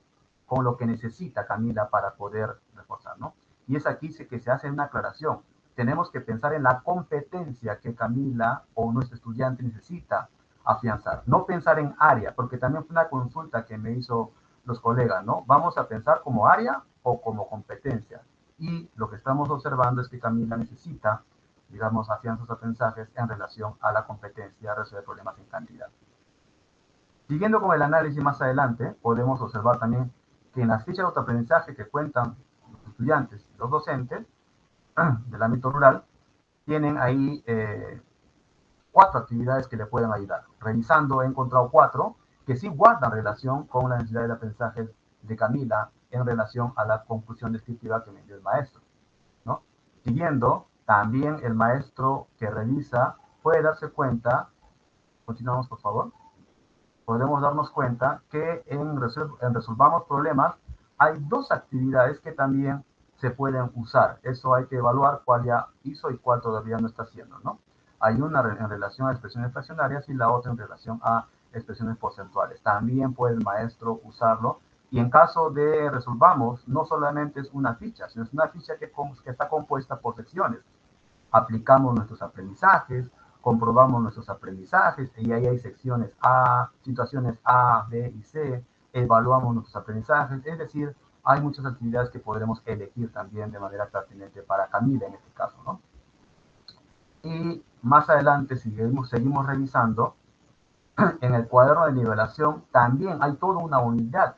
con lo que necesita Camila para poder reforzar, ¿no? Y es aquí que se hace una aclaración. Tenemos que pensar en la competencia que Camila o nuestro estudiante necesita afianzar. No pensar en área, porque también fue una consulta que me hizo los colegas, ¿no? ¿Vamos a pensar como área o como competencia? Y lo que estamos observando es que Camila necesita, digamos, afianzar sus aprendizajes en relación a la competencia de resolver problemas en cantidad. Siguiendo con el análisis más adelante, podemos observar también que en las fichas de autoaprendizaje que cuentan los estudiantes y los docentes del ámbito rural, tienen ahí 4 actividades que le pueden ayudar. Revisando, he encontrado 4 que sí guardan relación con la necesidad de aprendizaje de Camila en relación a la conclusión descriptiva que me dio el maestro, ¿no? Siguiendo, también el maestro que revisa puede darse cuenta, continuamos por favor, podemos darnos cuenta que en Resolvamos Problemas hay 2 actividades que también se pueden usar. Eso hay que evaluar cuál ya hizo y cuál todavía no está haciendo, ¿no? Hay una en relación a expresiones fraccionarias y la otra en relación a expresiones porcentuales. También puede el maestro usarlo. Y en caso de Resolvamos, no solamente es una ficha, sino es una ficha que está compuesta por secciones. Aplicamos nuestros aprendizajes, comprobamos nuestros aprendizajes, y ahí hay secciones A, situaciones A, B y C, evaluamos nuestros aprendizajes, es decir, hay muchas actividades que podremos elegir también de manera pertinente para Camila en este caso, ¿no? Y más adelante seguimos revisando, en el cuaderno de nivelación también hay toda una unidad.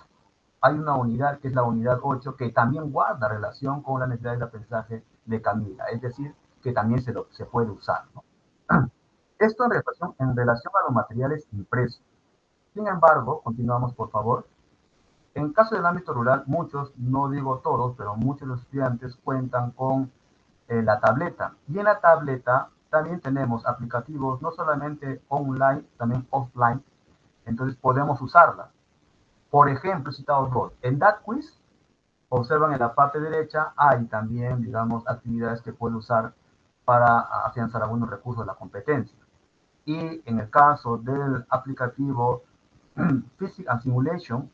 Hay una unidad que es la unidad 8 que también guarda relación con la necesidad de aprendizaje de Camila, es decir, que también se puede usar, ¿no? Esto en relación a los materiales impresos. Sin embargo, continuamos por favor. En caso del ámbito rural, muchos, no digo todos, pero muchos de los estudiantes cuentan con la tableta. Y en la tableta también tenemos aplicativos no solamente online, también offline. Entonces podemos usarla. Por ejemplo, he citado dos. En DATQuiz, observan en la parte derecha, hay también, digamos, actividades que puede usar para afianzar algunos recursos de la competencia. Y en el caso del aplicativo Physics and Simulation,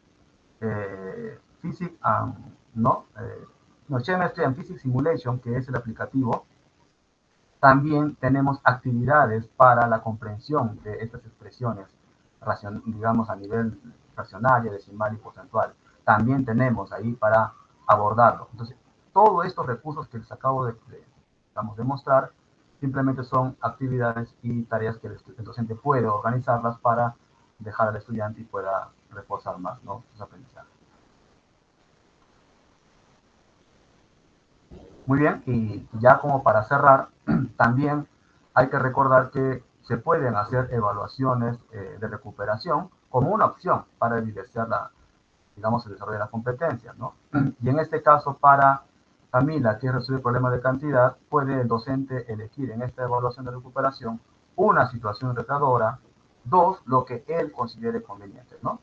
Chemistry and Physics Simulation, que es el aplicativo, también tenemos actividades para la comprensión de estas expresiones, digamos, a nivel fraccionario, decimal y porcentual. También tenemos ahí para abordarlo. Entonces, todos estos recursos que les acabo de mostrar simplemente son actividades y tareas que el docente puede organizarlas para dejar al estudiante y pueda reforzar más, ¿no?, sus aprendizajes. Muy bien, y ya como para cerrar, también hay que recordar que se pueden hacer evaluaciones de recuperación como una opción para evidenciar digamos, el desarrollo de las competencias, ¿no? Y en este caso, para Camila, que resuelve el problema de cantidad, puede el docente elegir en esta evaluación de recuperación una situación retadora, dos, lo que él considere conveniente, ¿no?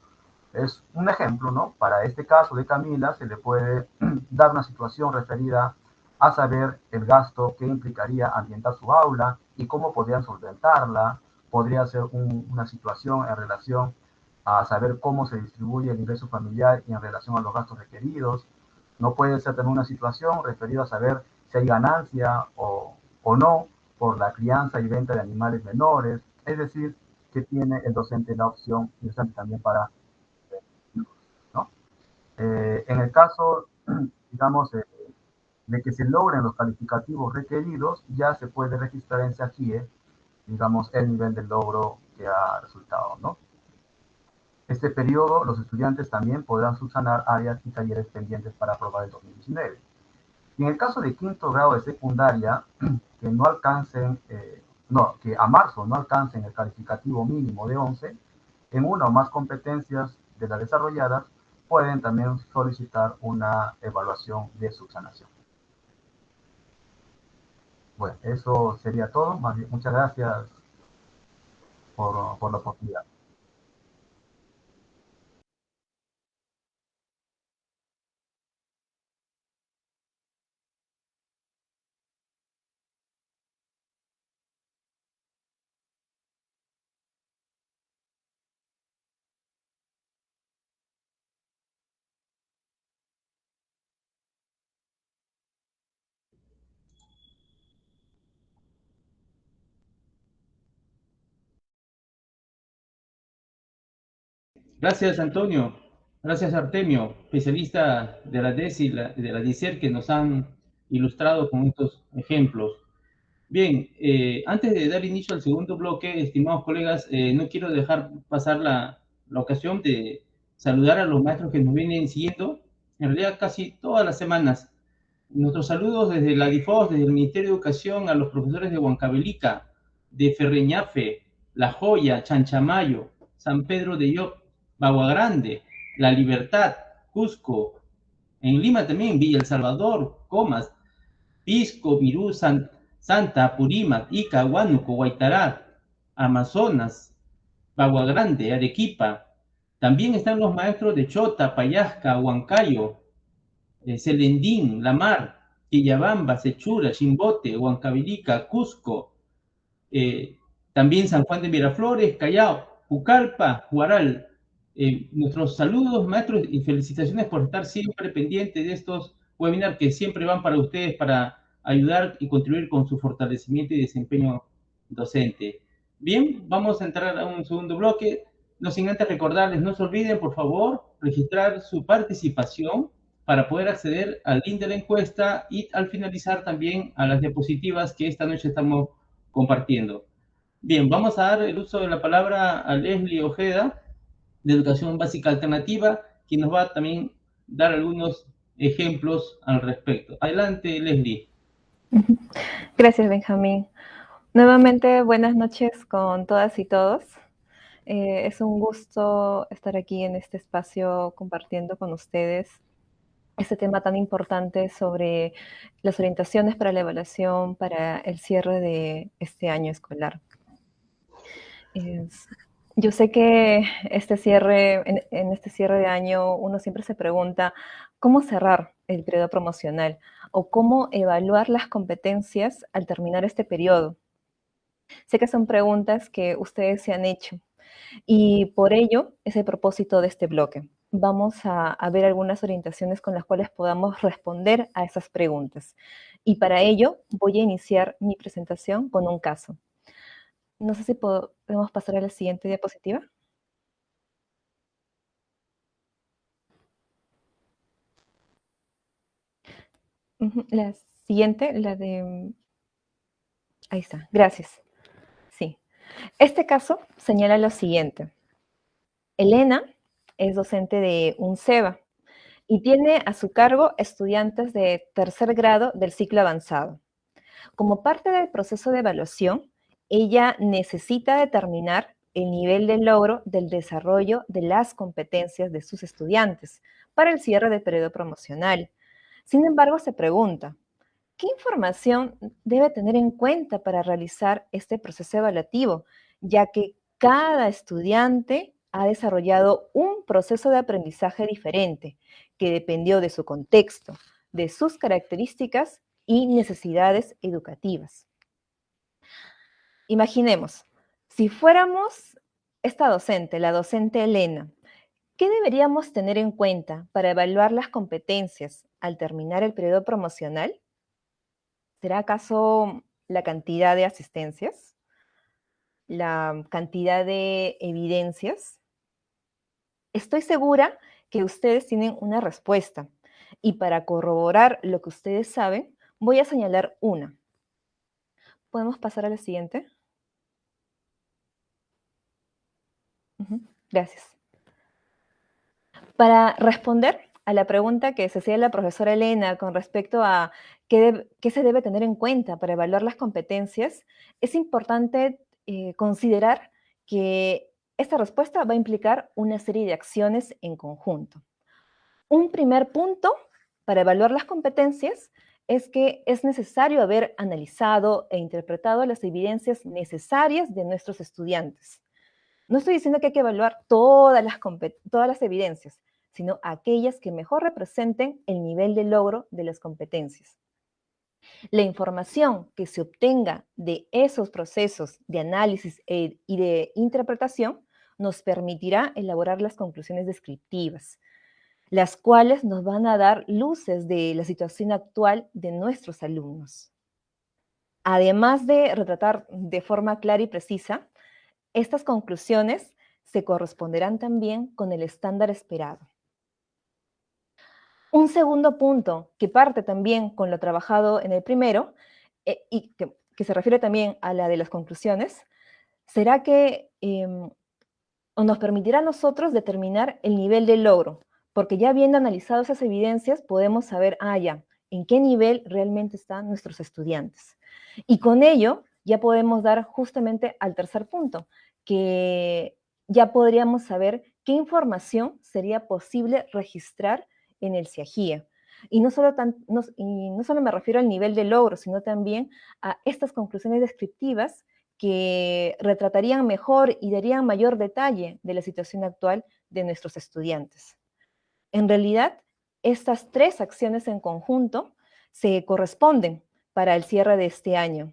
Es un ejemplo, ¿no? Para este caso de Camila se le puede dar una situación referida a saber el gasto que implicaría ambientar su aula y cómo podrían solventarla. Podría ser una situación en relación a saber cómo se distribuye el ingreso familiar y en relación a los gastos requeridos. No puede ser también una situación referida a saber si hay ganancia o no por la crianza y venta de animales menores. Es decir, que tiene el docente la opción y también para, ¿no? En el caso, digamos, de que se logren los calificativos requeridos, ya se puede registrar en SAGIE, digamos, el nivel de logro que ha resultado, ¿no? Este periodo, los estudiantes también podrán subsanar áreas y talleres pendientes para aprobar el 2019. Y en el caso de quinto grado de secundaria, que no alcancen, que a marzo no alcancen el calificativo mínimo de 11, en una o más competencias de las desarrolladas, pueden también solicitar una evaluación de subsanación. Bueno, eso sería todo. Muchas gracias por la oportunidad. Gracias, Antonio. Gracias, Artemio, especialista de la DES y de la DICER, que nos han ilustrado con estos ejemplos. Bien, antes de dar inicio al segundo bloque, estimados colegas, no quiero dejar pasar la ocasión de saludar a los maestros que nos vienen siguiendo, en realidad casi todas las semanas. Nuestros saludos desde la DIFOS, desde el Ministerio de Educación, a los profesores de Huancavelica, de Ferreñafe, La Joya, Chanchamayo, San Pedro de Llop, Bagua Grande, La Libertad, Cusco, en Lima también, Villa El Salvador, Comas, Pisco, Virú, Santa, Apurímac, Ica, Huánuco, Guaitará, Amazonas, Bagua Grande, Arequipa. También están los maestros de Chota, Payasca, Huancayo, Selendín, La Mar, Quillabamba, Sechura, Chimbote, Huancavelica, Cusco, también San Juan de Miraflores, Callao, Pucallpa, Huaral. Nuestros saludos, maestros, y felicitaciones por estar siempre pendientes de estos webinars que siempre van para ustedes para ayudar y contribuir con su fortalecimiento y desempeño docente. Bien, vamos a entrar a un segundo bloque. No sin antes recordarles, no se olviden, por favor, registrar su participación para poder acceder al link de la encuesta y al finalizar también a las diapositivas que esta noche estamos compartiendo. Bien, vamos a dar el uso de la palabra a Leslie Ojeda, de Educación Básica Alternativa, quien nos va a también dar algunos ejemplos al respecto. Adelante, Leslie. Gracias, Benjamín. Nuevamente, buenas noches con todas y todos. Es un gusto estar aquí en este espacio compartiendo con ustedes este tema tan importante sobre las orientaciones para la evaluación para el cierre de este año escolar. Yo sé que este cierre, en este cierre de año uno siempre se pregunta cómo cerrar el periodo promocional o cómo evaluar las competencias al terminar este periodo. Sé que son preguntas que ustedes se han hecho y por ello es el propósito de este bloque. Vamos a ver algunas orientaciones con las cuales podamos responder a esas preguntas. Y para ello voy a iniciar mi presentación con un caso. No sé si podemos pasar a la siguiente diapositiva. La siguiente, la de... Ahí está, gracias. Sí. Este caso señala lo siguiente. Elena es docente de UNCEBA y tiene a su cargo estudiantes de tercer grado del ciclo avanzado. Como parte del proceso de evaluación, ella necesita determinar el nivel de logro del desarrollo de las competencias de sus estudiantes para el cierre del periodo promocional. Sin embargo, se pregunta, ¿qué información debe tener en cuenta para realizar este proceso evaluativo? Ya que cada estudiante ha desarrollado un proceso de aprendizaje diferente que dependió de su contexto, de sus características y necesidades educativas. Imaginemos, si fuéramos esta docente, la docente Elena, ¿qué deberíamos tener en cuenta para evaluar las competencias al terminar el periodo promocional? ¿Será acaso la cantidad de asistencias? ¿La cantidad de evidencias? Estoy segura que ustedes tienen una respuesta. Y para corroborar lo que ustedes saben, voy a señalar una. ¿Podemos pasar a la siguiente? Gracias. Para responder a la pregunta que se hacía la profesora Elena con respecto a qué se debe tener en cuenta para evaluar las competencias, es importante considerar que esta respuesta va a implicar una serie de acciones en conjunto. Un primer punto para evaluar las competencias es que es necesario haber analizado e interpretado las evidencias necesarias de nuestros estudiantes. No estoy diciendo que hay que evaluar todas las evidencias, sino aquellas que mejor representen el nivel de logro de las competencias. La información que se obtenga de esos procesos de análisis y de interpretación nos permitirá elaborar las conclusiones descriptivas, las cuales nos van a dar luces de la situación actual de nuestros alumnos. Además de retratar de forma clara y precisa, estas conclusiones se corresponderán también con el estándar esperado. Un segundo punto que parte también con lo trabajado en el primero y que se refiere también a la de las conclusiones, será que nos permitirá a nosotros determinar el nivel de logro, porque ya habiendo analizado esas evidencias podemos saber, en qué nivel realmente están nuestros estudiantes. Y con ello ya podemos dar justamente al tercer punto, que ya podríamos saber qué información sería posible registrar en el CIAGIA. Y no solo me refiero al nivel de logro, sino también a estas conclusiones descriptivas que retratarían mejor y darían mayor detalle de la situación actual de nuestros estudiantes. En realidad, estas tres acciones en conjunto se corresponden para el cierre de este año.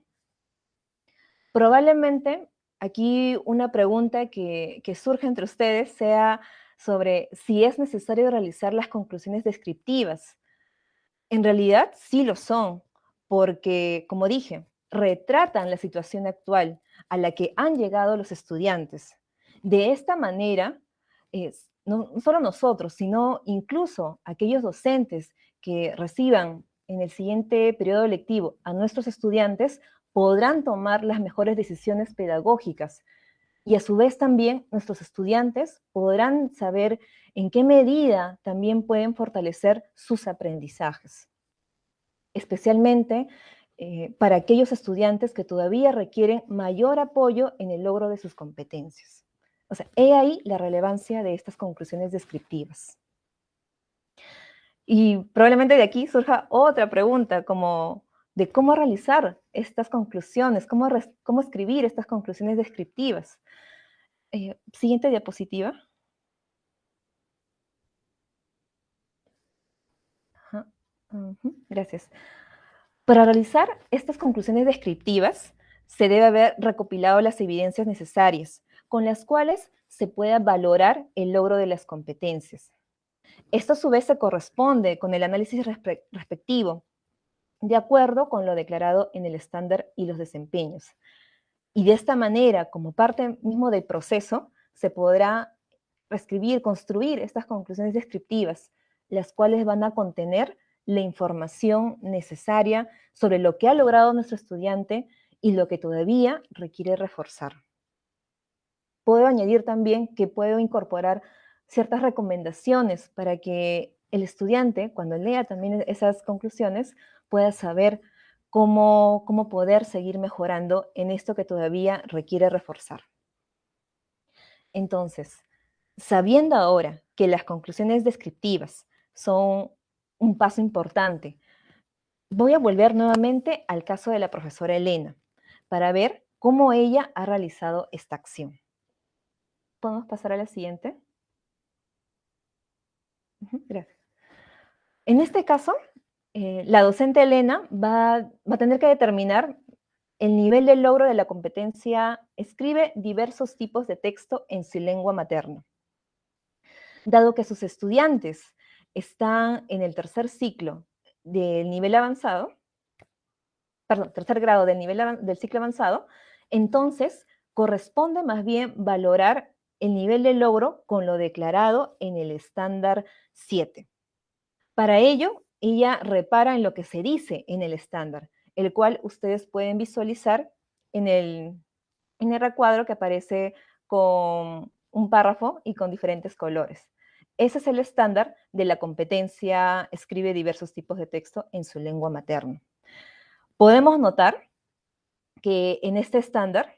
Probablemente aquí una pregunta que surge entre ustedes sea sobre si es necesario realizar las conclusiones descriptivas. En realidad sí lo son, porque, como dije, retratan la situación actual a la que han llegado los estudiantes. De esta manera, no solo nosotros, sino incluso aquellos docentes que reciban en el siguiente periodo lectivo a nuestros estudiantes podrán tomar las mejores decisiones pedagógicas y a su vez también nuestros estudiantes podrán saber en qué medida también pueden fortalecer sus aprendizajes, especialmente para aquellos estudiantes que todavía requieren mayor apoyo en el logro de sus competencias. O sea, he ahí la relevancia de estas conclusiones descriptivas. Y probablemente de aquí surja otra pregunta, como de cómo realizar estas conclusiones, cómo escribir estas conclusiones descriptivas. Siguiente diapositiva. Ajá. Gracias. Para realizar estas conclusiones descriptivas, se debe haber recopilado las evidencias necesarias, con las cuales se pueda valorar el logro de las competencias. Esto a su vez se corresponde con el análisis respectivo, de acuerdo con lo declarado en el estándar y los desempeños. Y de esta manera, como parte mismo del proceso, se podrá reescribir, construir estas conclusiones descriptivas, las cuales van a contener la información necesaria sobre lo que ha logrado nuestro estudiante y lo que todavía requiere reforzar. Puedo añadir también que puedo incorporar ciertas recomendaciones para que el estudiante, cuando lea también esas conclusiones, pueda saber cómo poder seguir mejorando en esto que todavía requiere reforzar. Entonces, sabiendo ahora que las conclusiones descriptivas son un paso importante, voy a volver nuevamente al caso de la profesora Elena para ver cómo ella ha realizado esta acción. ¿Podemos pasar a la siguiente? Gracias. En este caso, la docente Elena va a tener que determinar el nivel de logro de la competencia escribe diversos tipos de texto en su lengua materna. Dado que sus estudiantes están en el tercer ciclo del nivel avanzado, perdón, tercer grado del ciclo avanzado, entonces corresponde más bien valorar el nivel de logro con lo declarado en el estándar 7. Para ello, ella repara en lo que se dice en el estándar, el cual ustedes pueden visualizar en el recuadro que aparece con un párrafo y con diferentes colores. Ese es el estándar de la competencia escribe diversos tipos de texto en su lengua materna. Podemos notar que en este estándar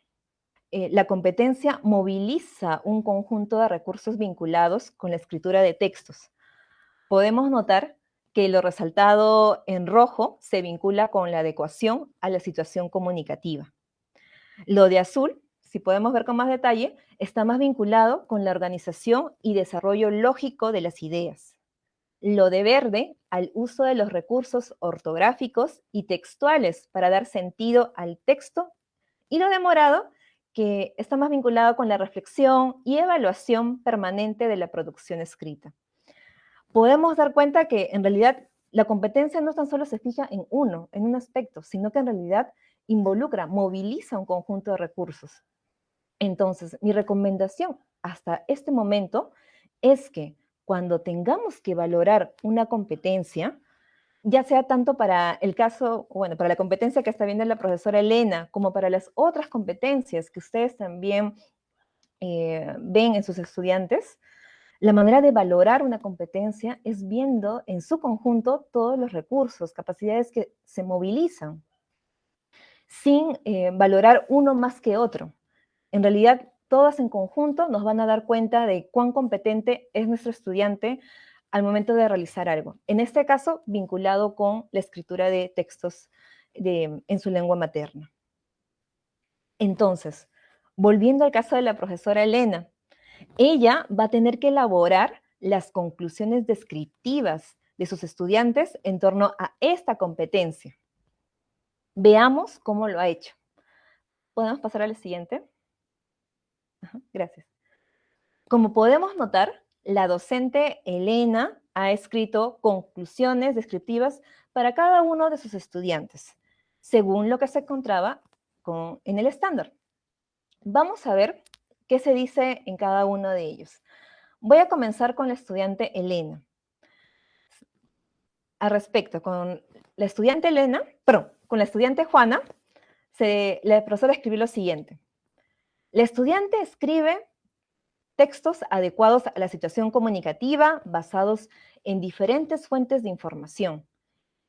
la competencia moviliza un conjunto de recursos vinculados con la escritura de textos. Podemos notar que lo resaltado en rojo se vincula con la adecuación a la situación comunicativa. Lo de azul, si podemos ver con más detalle, está más vinculado con la organización y desarrollo lógico de las ideas. Lo de verde, al uso de los recursos ortográficos y textuales para dar sentido al texto. Y lo de morado, que está más vinculado con la reflexión y evaluación permanente de la producción escrita. Podemos dar cuenta que en realidad la competencia no tan solo se fija en un aspecto, sino que en realidad involucra, moviliza un conjunto de recursos. Entonces, mi recomendación hasta este momento es que cuando tengamos que valorar una competencia, ya sea tanto para el caso, bueno, para la competencia que está viendo la profesora Elena, como para las otras competencias que ustedes también ven en sus estudiantes, la manera de valorar una competencia es viendo en su conjunto todos los recursos, capacidades que se movilizan, sin valorar uno más que otro. En realidad, todas en conjunto nos van a dar cuenta de cuán competente es nuestro estudiante al momento de realizar algo. En este caso, vinculado con la escritura de textos en su lengua materna. Entonces, volviendo al caso de la profesora Elena, ella va a tener que elaborar las conclusiones descriptivas de sus estudiantes en torno a esta competencia. Veamos cómo lo ha hecho. ¿Podemos pasar a la siguiente? Gracias. Como podemos notar, la docente Elena ha escrito conclusiones descriptivas para cada uno de sus estudiantes, según lo que se encontraba en el estándar. Vamos a ver qué se dice en cada uno de ellos. Voy a comenzar con la estudiante Elena. Al respecto, con la estudiante Juana, la profesora escribió lo siguiente. La estudiante escribe textos adecuados a la situación comunicativa, basados en diferentes fuentes de información.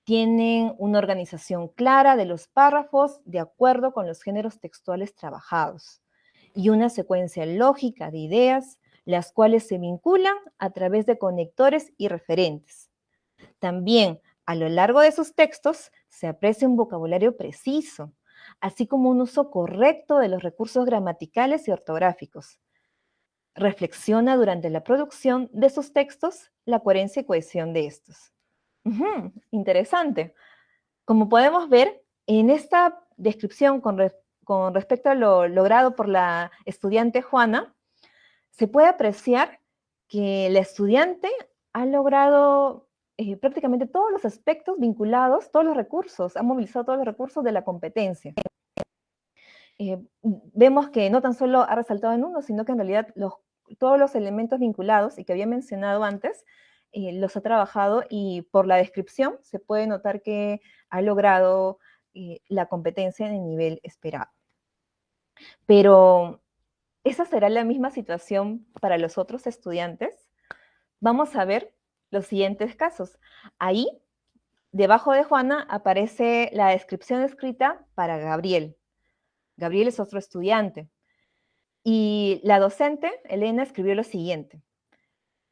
Tienen una organización clara de los párrafos de acuerdo con los géneros textuales trabajados y una secuencia lógica de ideas, las cuales se vinculan a través de conectores y referentes. También, a lo largo de sus textos, se aprecia un vocabulario preciso, así como un uso correcto de los recursos gramaticales y ortográficos. reflexiona durante la producción de sus textos la coherencia y cohesión de estos. Interesante. Como podemos ver, en esta descripción con respecto a lo logrado por la estudiante Juana, se puede apreciar que la estudiante ha logrado prácticamente todos los aspectos vinculados, todos los recursos, ha movilizado todos los recursos de la competencia. Vemos que no tan solo ha resaltado en uno, sino que en realidad todos los elementos vinculados y que había mencionado antes, los ha trabajado, y por la descripción se puede notar que ha logrado la competencia en el nivel esperado. Pero, ¿esa será la misma situación para los otros estudiantes? Vamos a ver los siguientes casos. Ahí, debajo de Juana, aparece la descripción escrita para Gabriel. Gabriel es otro estudiante. Y la docente, Elena, escribió lo siguiente: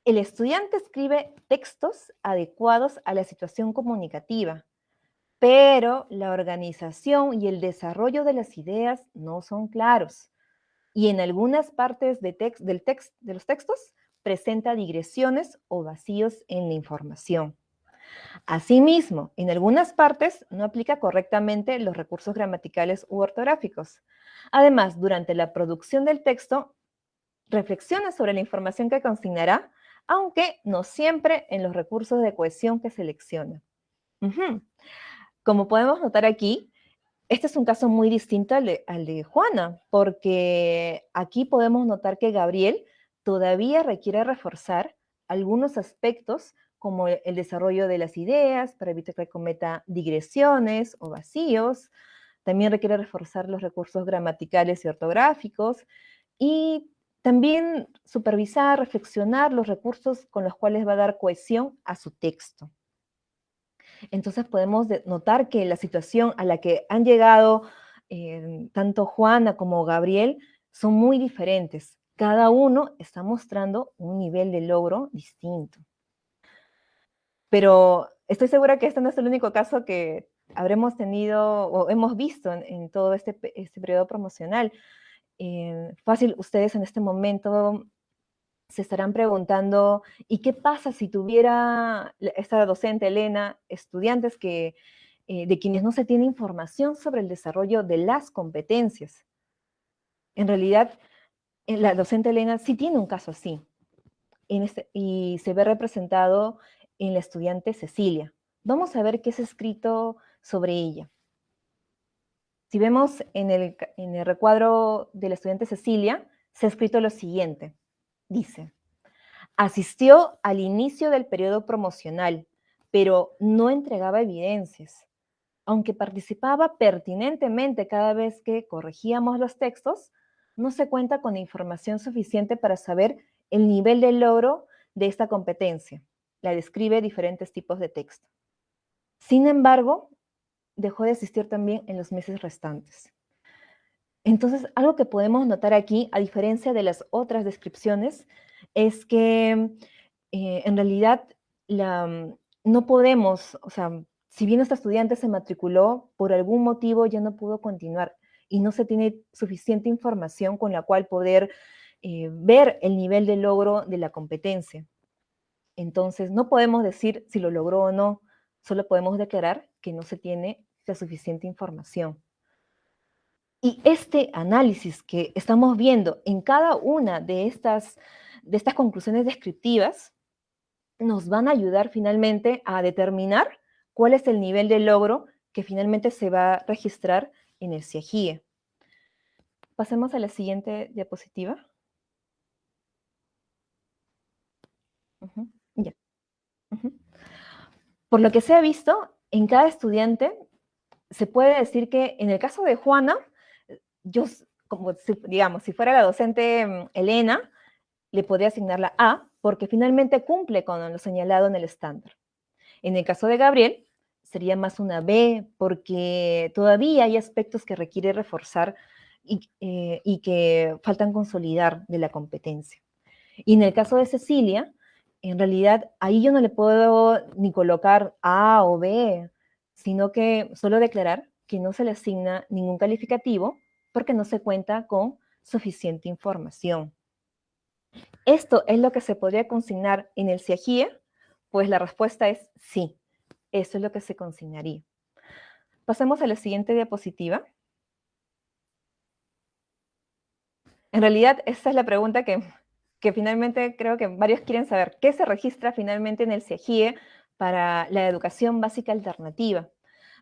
el estudiante escribe textos adecuados a la situación comunicativa, pero la organización y el desarrollo de las ideas no son claros. Y en algunas partes de los textos presenta digresiones o vacíos en la información. Asimismo, en algunas partes no aplica correctamente los recursos gramaticales u ortográficos. Además, durante la producción del texto, reflexiona sobre la información que consignará, aunque no siempre en los recursos de cohesión que selecciona. Como podemos notar aquí, este es un caso muy distinto al de Juana, porque aquí podemos notar que Gabriel todavía requiere reforzar algunos aspectos como el desarrollo de las ideas para evitar que cometa digresiones o vacíos. También requiere reforzar los recursos gramaticales y ortográficos, y también supervisar, reflexionar los recursos con los cuales va a dar cohesión a su texto. Entonces podemos notar que la situación a la que han llegado tanto Juana como Gabriel son muy diferentes. Cada uno está mostrando un nivel de logro distinto. Pero estoy segura que este no es el único caso que habremos tenido o hemos visto en todo este periodo promocional. Fácil, ustedes en este momento se estarán preguntando, ¿y qué pasa si tuviera esta docente, Elena, estudiantes de quienes no se tiene información sobre el desarrollo de las competencias? En realidad, la docente Elena sí tiene un caso así, y se ve representado en la estudiante Cecilia. Vamos a ver qué es escrito sobre ella. Si vemos en el recuadro de la estudiante Cecilia, se ha escrito lo siguiente. Dice: asistió al inicio del periodo promocional, pero no entregaba evidencias. Aunque participaba pertinentemente cada vez que corregíamos los textos, no se cuenta con información suficiente para saber el nivel de logro de esta competencia. La describe diferentes tipos de texto. Sin embargo, dejó de asistir también en los meses restantes. Entonces, algo que podemos notar aquí, a diferencia de las otras descripciones, es que en realidad no podemos, o sea, si bien esta estudiante se matriculó, por algún motivo ya no pudo continuar y no se tiene suficiente información con la cual poder ver el nivel de logro de la competencia. Entonces, no podemos decir si lo logró o no, solo podemos declarar que no se tiene la suficiente información. Y este análisis que estamos viendo en cada una de estas conclusiones descriptivas nos van a ayudar finalmente a determinar cuál es el nivel de logro que finalmente se va a registrar en el CIEGIE. Pasemos a la siguiente diapositiva. Ya. Por lo que se ha visto, en cada estudiante se puede decir que en el caso de Juana, yo, como digamos, si fuera la docente Elena, le podría asignar la A, porque finalmente cumple con lo señalado en el estándar. En el caso de Gabriel, sería más una B, porque todavía hay aspectos que requiere reforzar y que faltan consolidar de la competencia. Y en el caso de Cecilia, en realidad ahí yo no le puedo ni colocar A o B, sino que solo declarar que no se le asigna ningún calificativo porque no se cuenta con suficiente información. ¿Esto es lo que se podría consignar en el CIAGIE? Pues la respuesta es sí, eso es lo que se consignaría. Pasemos a la siguiente diapositiva. En realidad, esta es la pregunta que finalmente creo que varios quieren saber. ¿Qué se registra finalmente en el CIAGIE para la educación básica alternativa?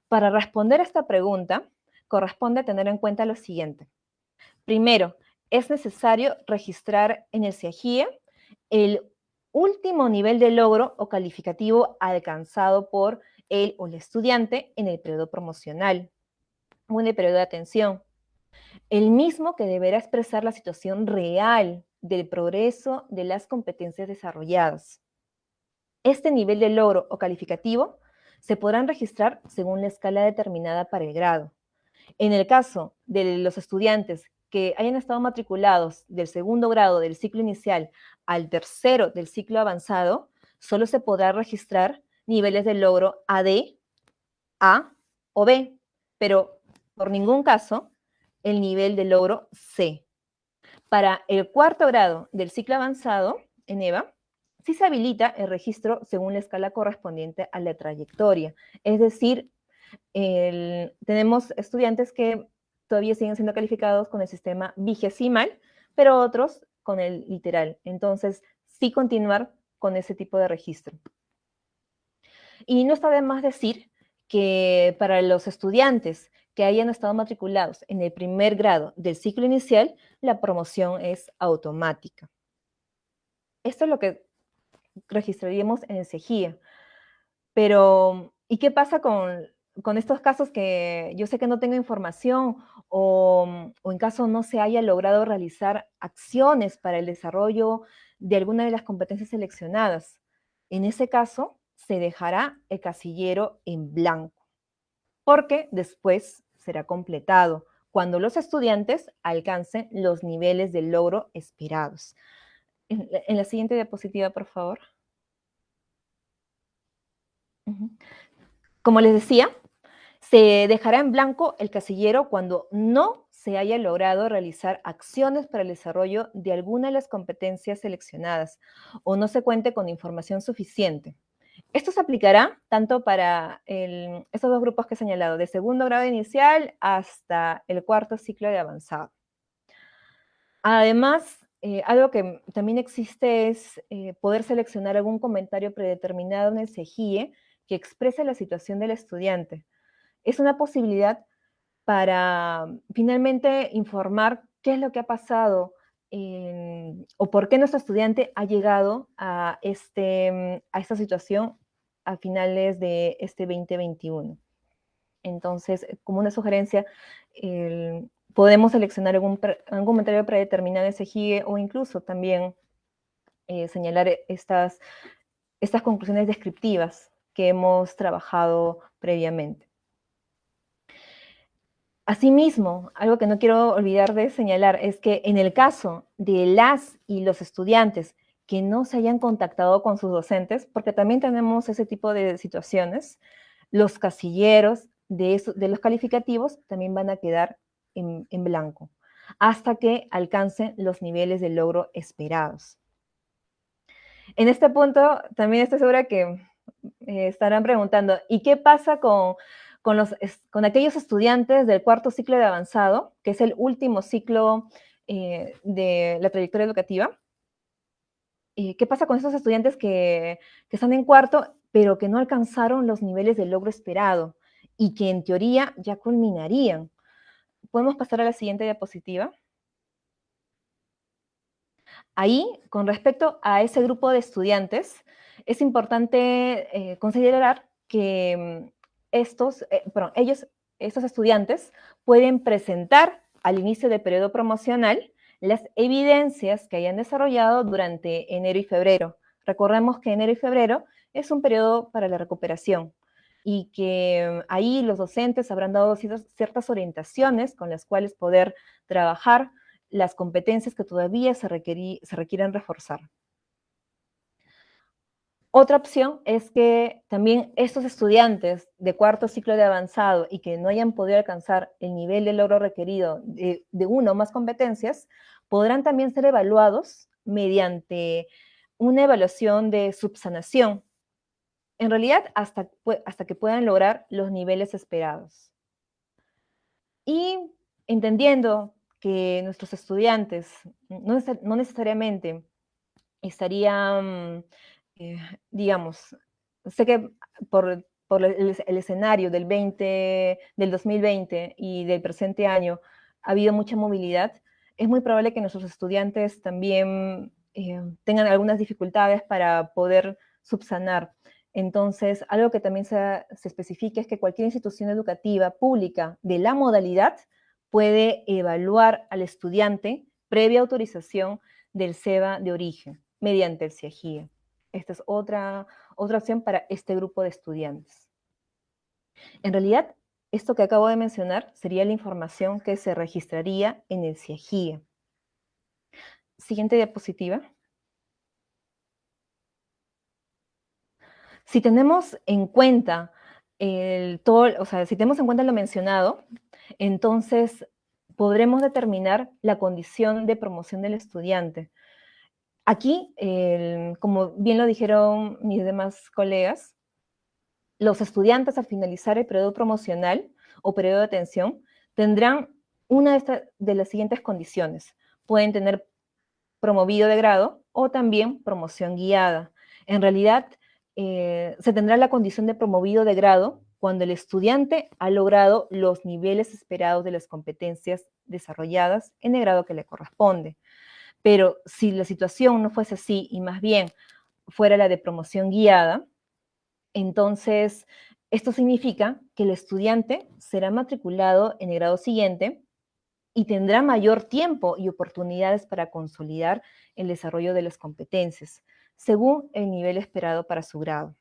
Para responder a esta pregunta, corresponde tener en cuenta lo siguiente. Primero, es necesario registrar en el CIAGIE el último nivel de logro o calificativo alcanzado por él o el estudiante en el periodo promocional o en el periodo de atención. El mismo que deberá expresar la situación real del progreso de las competencias desarrolladas. Este nivel de logro o calificativo se podrán registrar según la escala determinada para el grado. En el caso de los estudiantes que hayan estado matriculados del segundo grado del ciclo inicial al tercero del ciclo avanzado, solo se podrá registrar niveles de logro AD, A o B, pero por ningún caso el nivel de logro C. Para el cuarto grado del ciclo avanzado, en EVA, sí se habilita el registro según la escala correspondiente a la trayectoria. Es decir, tenemos estudiantes que todavía siguen siendo calificados con el sistema vigesimal, pero otros con el literal. Entonces, sí continuar con ese tipo de registro. Y no está de más decir que para los estudiantes que hayan estado matriculados en el primer grado del ciclo inicial, la promoción es automática. Esto es lo que registraríamos en el CIAGIE. Pero, ¿y qué pasa con estos casos que yo sé que no tengo información o en caso no se haya logrado realizar acciones para el desarrollo de alguna de las competencias seleccionadas? En ese caso, se dejará el casillero en blanco, porque después será completado cuando los estudiantes alcancen los niveles de logro esperados. En la siguiente diapositiva, por favor. Como les decía, se dejará en blanco el casillero cuando no se haya logrado realizar acciones para el desarrollo de alguna de las competencias seleccionadas o no se cuente con información suficiente. Esto se aplicará tanto para estos dos grupos que he señalado, de segundo grado inicial hasta el cuarto ciclo de avanzado. Además, algo que también existe es poder seleccionar algún comentario predeterminado en el CIAGIE que exprese la situación del estudiante. Es una posibilidad para finalmente informar qué es lo que ha pasado o por qué nuestro estudiante ha llegado a esta situación a finales de este 2021. Entonces, como una sugerencia, podemos seleccionar algún comentario predeterminado de CIAGIE o incluso también señalar estas conclusiones descriptivas que hemos trabajado previamente. Asimismo, algo que no quiero olvidar de señalar es que en el caso de las y los estudiantes que no se hayan contactado con sus docentes, porque también tenemos ese tipo de situaciones, los casilleros de los calificativos también van a quedar en blanco, hasta que alcancen los niveles de logro esperados. En este punto, también estoy segura que estarán preguntando, ¿y qué pasa con aquellos estudiantes del cuarto ciclo de avanzado, que es el último ciclo de la trayectoria educativa? ¿Qué pasa con esos estudiantes que están en cuarto, pero que no alcanzaron los niveles de logro esperado y que en teoría ya culminarían? ¿Podemos pasar a la siguiente diapositiva? Ahí, con respecto a ese grupo de estudiantes, es importante considerar que estos estudiantes pueden presentar al inicio del periodo promocional las evidencias que hayan desarrollado durante enero y febrero. Recordemos que enero y febrero es un periodo para la recuperación y que ahí los docentes habrán dado ciertas orientaciones con las cuales poder trabajar las competencias que todavía se requieren reforzar. Otra opción es que también estos estudiantes de cuarto ciclo de avanzado y que no hayan podido alcanzar el nivel de logro requerido de una o más competencias, podrán también ser evaluados mediante una evaluación de subsanación, en realidad hasta que puedan lograr los niveles esperados. Y entendiendo que nuestros estudiantes no necesariamente estarían, digamos, sé que por el escenario del 2020 y del presente año ha habido mucha movilidad, es muy probable que nuestros estudiantes también tengan algunas dificultades para poder subsanar. Entonces, algo que también se especifica es que cualquier institución educativa pública de la modalidad puede evaluar al estudiante previa autorización del SEBA de origen mediante el CIEGIE. Esta es otra opción para este grupo de estudiantes. En realidad, esto que acabo de mencionar sería la información que se registraría en el CIEGIE. Siguiente diapositiva. Si tenemos en cuenta si tenemos en cuenta lo mencionado, entonces podremos determinar la condición de promoción del estudiante. Aquí, como bien lo dijeron mis demás colegas, los estudiantes al finalizar el periodo promocional o periodo de atención tendrán una de las siguientes condiciones. Pueden tener promovido de grado o también promoción guiada. En realidad, se tendrá la condición de promovido de grado cuando el estudiante ha logrado los niveles esperados de las competencias desarrolladas en el grado que le corresponde. Pero si la situación no fuese así y más bien fuera la de promoción guiada, entonces esto significa que el estudiante será matriculado en el grado siguiente y tendrá mayor tiempo y oportunidades para consolidar el desarrollo de las competencias, según el nivel esperado para su grado.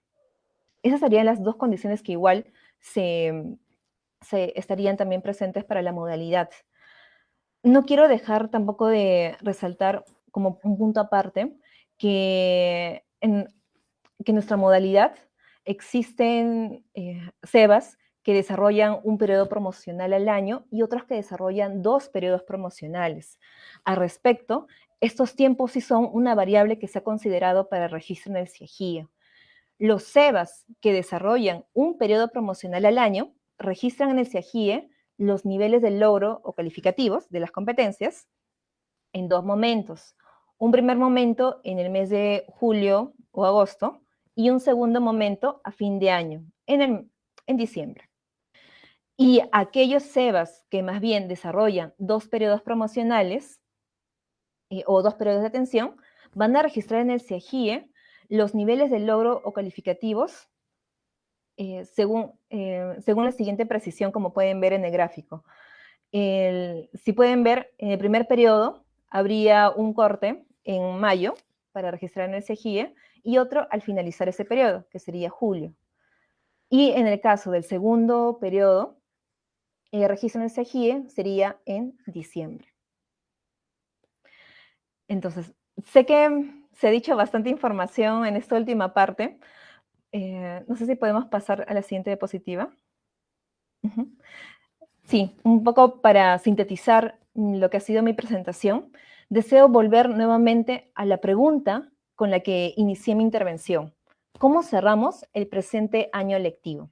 Esas serían las dos condiciones que igual se estarían también presentes para la modalidad. No quiero dejar tampoco de resaltar como un punto aparte que en nuestra modalidad existen SEBAs que desarrollan un periodo promocional al año y otros que desarrollan 2 periodos promocionales. Al respecto, estos tiempos sí son una variable que se ha considerado para el registro en el CIEGIE. Los SEBAs que desarrollan un periodo promocional al año registran en el CIEGIE los niveles de logro o calificativos de las competencias en 2 momentos. Un primer momento en el mes de julio o agosto y un segundo momento a fin de año, en diciembre. Y aquellos SEBAs que más bien desarrollan 2 periodos promocionales o 2 periodos de atención, van a registrar en el CIEGIE los niveles de logro o calificativos según la siguiente precisión, como pueden ver en el gráfico. Si pueden ver, en el primer periodo habría un corte en mayo para registrar en el CIEGIE y otro al finalizar ese periodo, que sería julio. Y en el caso del segundo periodo, el registro en el CIEGIE sería en diciembre. Entonces, sé que se ha dicho bastante información en esta última parte. No sé si podemos pasar a la siguiente diapositiva. Sí, un poco para sintetizar lo que ha sido mi presentación, deseo volver nuevamente a la pregunta con la que inicié mi intervención. ¿Cómo cerramos el presente año lectivo?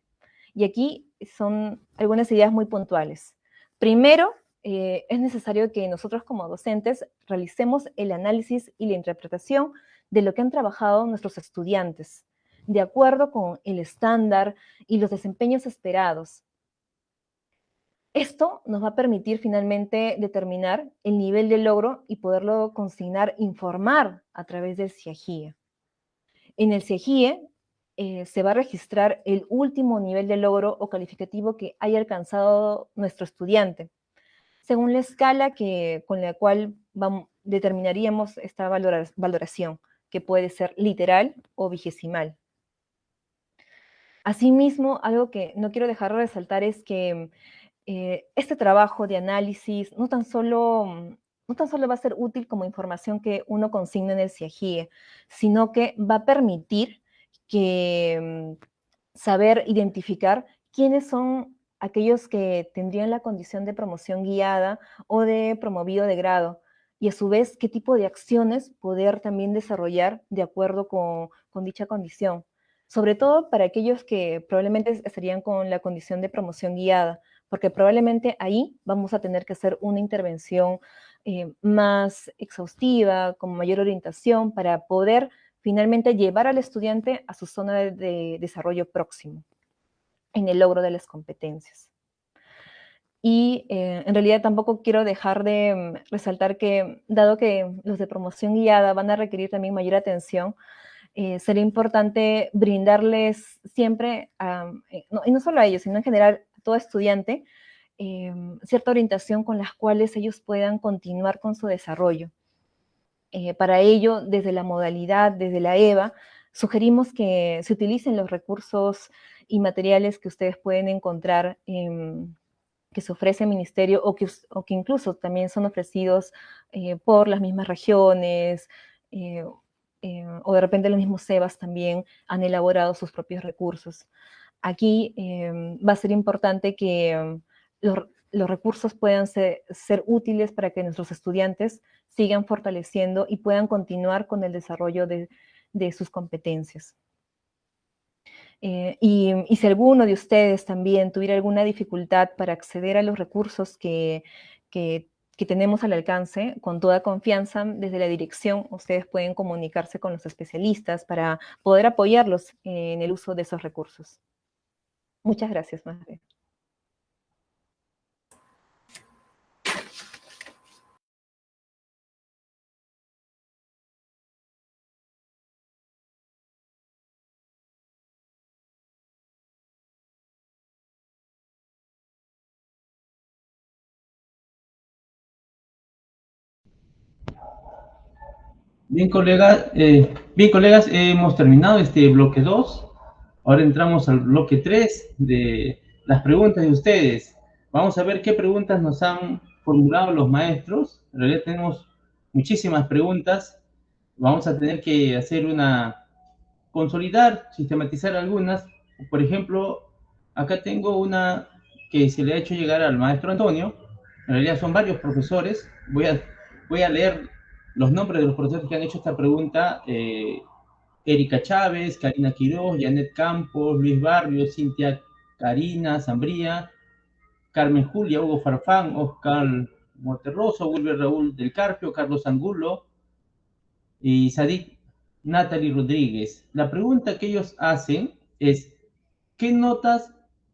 Y aquí son algunas ideas muy puntuales. Primero, es necesario que nosotros como docentes realicemos el análisis y la interpretación de lo que han trabajado nuestros estudiantes, de acuerdo con el estándar y los desempeños esperados. Esto nos va a permitir finalmente determinar el nivel de logro y poderlo consignar, informar a través del CIEGIE. En el CIEGIE se va a registrar el último nivel de logro o calificativo que haya alcanzado nuestro estudiante, según la escala con la cual determinaríamos esta valoración, que puede ser literal o vigesimal. Asimismo, algo que no quiero dejar de resaltar es que este trabajo de análisis no tan solo va a ser útil como información que uno consigna en el CIEGIE, sino que va a permitir saber identificar quiénes son aquellos que tendrían la condición de promoción guiada o de promovido de grado. y a su vez qué tipo de acciones poder también desarrollar de acuerdo con dicha condición. Sobre todo para aquellos que probablemente estarían con la condición de promoción guiada, porque probablemente ahí vamos a tener que hacer una intervención más exhaustiva, con mayor orientación, para poder finalmente llevar al estudiante a su zona de desarrollo próximo, en el logro de las competencias. Y en realidad tampoco quiero dejar de resaltar que, dado que los de promoción guiada van a requerir también mayor atención, sería importante brindarles siempre, y no solo a ellos, sino en general a todo estudiante, cierta orientación con las cuales ellos puedan continuar con su desarrollo. Para ello, desde la modalidad, desde la EVA, sugerimos que se utilicen los recursos y materiales que ustedes pueden encontrar que se ofrece el ministerio o que incluso también son ofrecidos por las mismas regiones o de repente los mismos SEBAS también han elaborado sus propios recursos. Aquí va a ser importante que los recursos puedan ser útiles para que nuestros estudiantes sigan fortaleciendo y puedan continuar con el desarrollo de sus competencias. Y si alguno de ustedes también tuviera alguna dificultad para acceder a los recursos que tenemos al alcance, con toda confianza, desde la dirección, ustedes pueden comunicarse con los especialistas para poder apoyarlos en el uso de esos recursos. Muchas gracias, Madre. Bien, colegas, hemos terminado este bloque 2. Ahora entramos al bloque 3 de las preguntas de ustedes. Vamos a ver qué preguntas nos han formulado los maestros. En realidad tenemos muchísimas preguntas. Vamos a tener que consolidar, sistematizar algunas. Por ejemplo, acá tengo una que se le ha hecho llegar al maestro Antonio. En realidad son varios profesores. Voy a leer los nombres de los profesores que han hecho esta pregunta: Erika Chávez, Karina Quiroz, Janet Campos, Luis Barrios, Cintia Karina Zambría, Carmen Julia, Hugo Farfán, Oscar Monterroso, Wilber Raúl del Carpio, Carlos Angulo y Sadik Natalie Rodríguez. La pregunta que ellos hacen es: ¿qué notas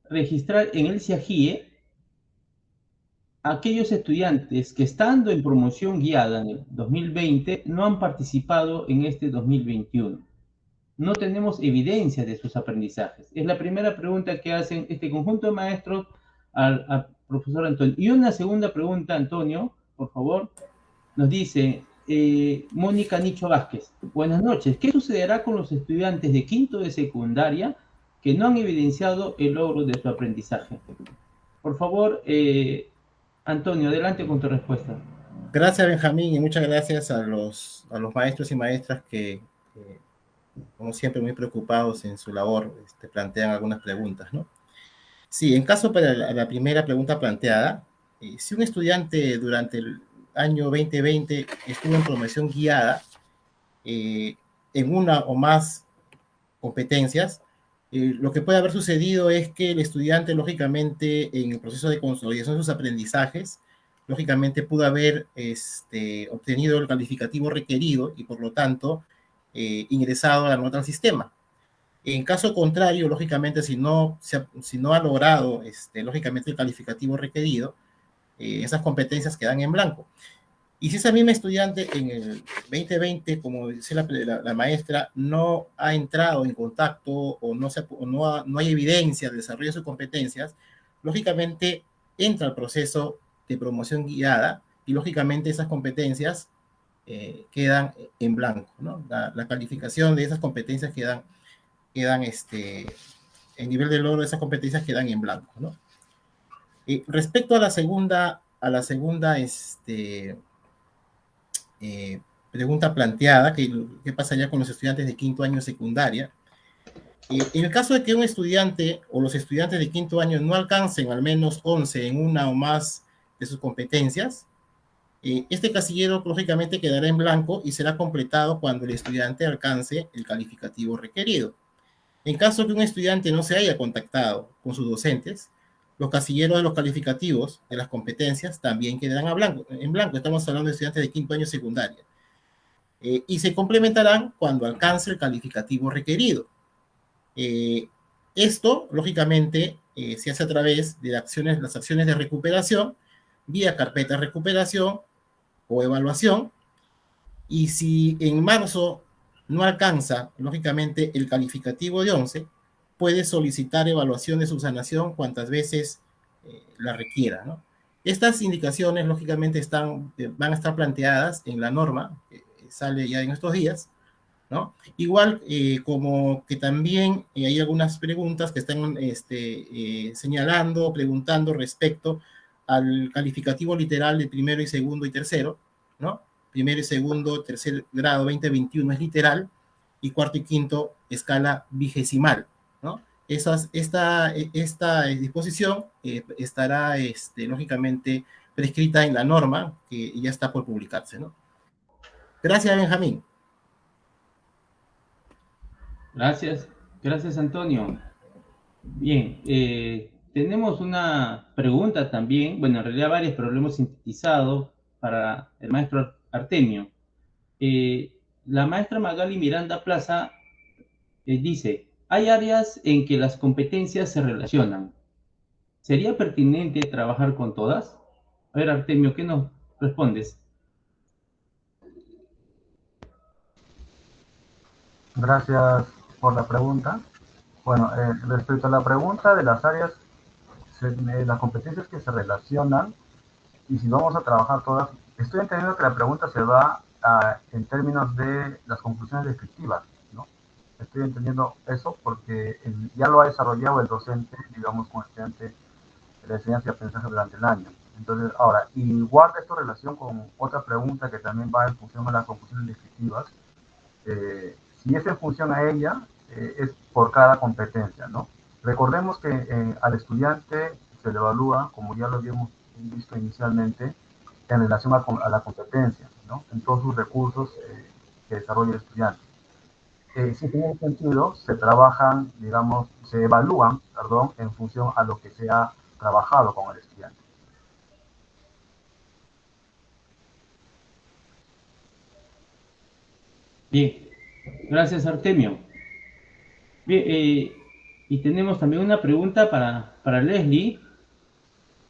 registrar en el CIAGIE aquellos estudiantes que, estando en promoción guiada en el 2020, no han participado en este 2021? No tenemos evidencia de sus aprendizajes. Es la primera pregunta que hacen este conjunto de maestros al profesor Antonio. Y una segunda pregunta, Antonio, por favor, nos dice Mónica Nicho Vázquez. Buenas noches. ¿Qué sucederá con los estudiantes de quinto de secundaria que no han evidenciado el logro de su aprendizaje? Por favor, Antonio, adelante con tu respuesta. Gracias, Benjamín, y muchas gracias a los maestros y maestras que como siempre, muy preocupados en su labor, plantean algunas preguntas, ¿no? Sí, en caso para la primera pregunta planteada, si un estudiante durante el año 2020 estuvo en promoción guiada en una o más competencias, lo que puede haber sucedido es que el estudiante, lógicamente, en el proceso de consolidación de sus aprendizajes, lógicamente pudo haber obtenido el calificativo requerido y, por lo tanto, ingresado a la nota al sistema. En caso contrario, lógicamente, si no ha logrado, lógicamente, el calificativo requerido, esas competencias quedan en blanco. Y si esa misma estudiante en el 2020, como dice la maestra, no ha entrado en contacto o no hay evidencia del desarrollo de sus competencias, lógicamente entra al proceso de promoción guiada y, lógicamente, esas competencias quedan en blanco, ¿no? La calificación de esas competencias quedan el nivel de logro de esas competencias quedan en blanco, ¿no? Respecto a la segunda pregunta planteada, ¿qué pasaría con los estudiantes de quinto año de secundaria? En el caso de que un estudiante o los estudiantes de quinto año no alcancen al menos 11 en una o más de sus competencias, Este casillero, lógicamente, quedará en blanco y será completado cuando el estudiante alcance el calificativo requerido. En caso que un estudiante no se haya contactado con sus docentes, los casilleros de los calificativos de las competencias también quedarán en blanco. Estamos hablando de estudiantes de quinto año secundaria. Y se complementarán cuando alcance el calificativo requerido. Esto, lógicamente, se hace a través de las acciones de recuperación, vía carpeta de recuperación o evaluación, y si en marzo no alcanza, lógicamente, el calificativo de 11, puede solicitar evaluación de subsanación cuantas veces la requiera, ¿no? Estas indicaciones, lógicamente, van a estar planteadas en la norma, que sale ya en estos días, ¿no? Igual como que también hay algunas preguntas que están señalando, preguntando respecto al calificativo literal de primero y segundo y tercero, ¿no? Primero y segundo, tercer grado 2021 es literal, y cuarto y quinto escala vigesimal, ¿no? Esta disposición estará lógicamente prescrita en la norma que ya está por publicarse, ¿no? Gracias, Benjamín. Gracias Antonio. Bien, tenemos una pregunta también, bueno, en realidad varias, pero lo hemos sintetizado para el maestro Artemio. La maestra Magali Miranda Plaza dice, hay áreas en que las competencias se relacionan. ¿Sería pertinente trabajar con todas? A ver, Artemio, ¿qué nos respondes? Gracias por la pregunta. Bueno, respecto a la pregunta de las áreas, las competencias que se relacionan, y si vamos a trabajar todas, estoy entendiendo que la pregunta se va en términos de las conclusiones descriptivas, ¿no? Estoy entendiendo eso porque ya lo ha desarrollado el docente, digamos, con estudiante de la enseñanza y aprendizaje durante el año. Entonces, ahora, y guarda esto relación con otra pregunta que también va en función a las conclusiones descriptivas. Si es en función a ella, es por cada competencia, ¿no? Recordemos que al estudiante se le evalúa, como ya lo habíamos visto inicialmente, en relación a la competencia, ¿no? En todos sus recursos que desarrolla el estudiante. Si tiene sentido, se trabajan, digamos, se evalúan, perdón, en función a lo que se ha trabajado con el estudiante. Bien, gracias Artemio. Bien, y tenemos también una pregunta para Leslie.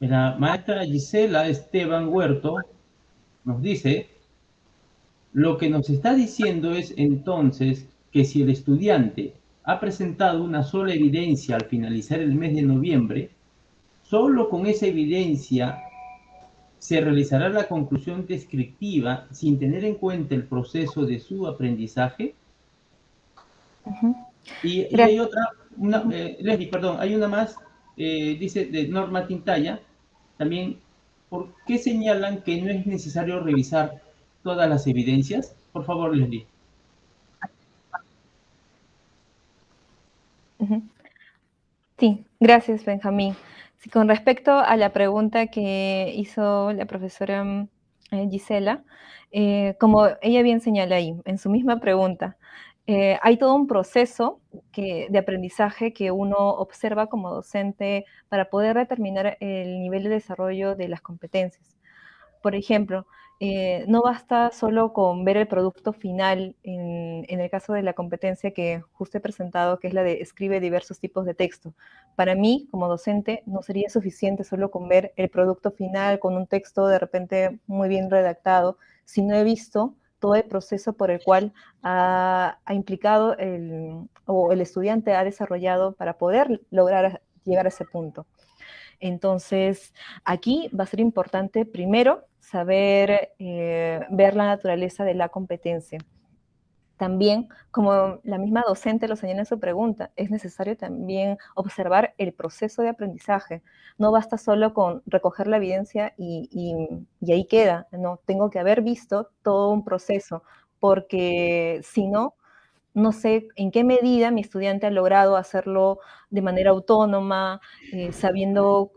La maestra Gisela Esteban Huerto nos dice, lo que nos está diciendo es entonces que si el estudiante ha presentado una sola evidencia al finalizar el mes de noviembre, solo con esa evidencia se realizará la conclusión descriptiva sin tener en cuenta el proceso de su aprendizaje. Y hay otra, Leslie, perdón, hay una más, dice de Norma Tintaya, también, ¿por qué señalan que no es necesario revisar todas las evidencias? Por favor, Leslie. Sí, gracias, Benjamín. Sí, con respecto a la pregunta que hizo la profesora Gisela, como ella bien señala ahí, en su misma pregunta, hay todo un proceso de aprendizaje que uno observa como docente para poder determinar el nivel de desarrollo de las competencias. Por ejemplo, no basta solo con ver el producto final en el caso de la competencia que justo he presentado, que es la de escribe diversos tipos de texto. Para mí, como docente, no sería suficiente solo con ver el producto final con un texto de repente muy bien redactado, si no he visto todo el proceso por el cual ha implicado o el estudiante ha desarrollado para poder lograr llegar a ese punto. Entonces, aquí va a ser importante primero saber ver la naturaleza de la competencia. También, como la misma docente lo señala en su pregunta, es necesario también observar el proceso de aprendizaje. No basta solo con recoger la evidencia y ahí queda, no, tengo que haber visto todo un proceso, porque si no, no sé en qué medida mi estudiante ha logrado hacerlo de manera autónoma, sabiendo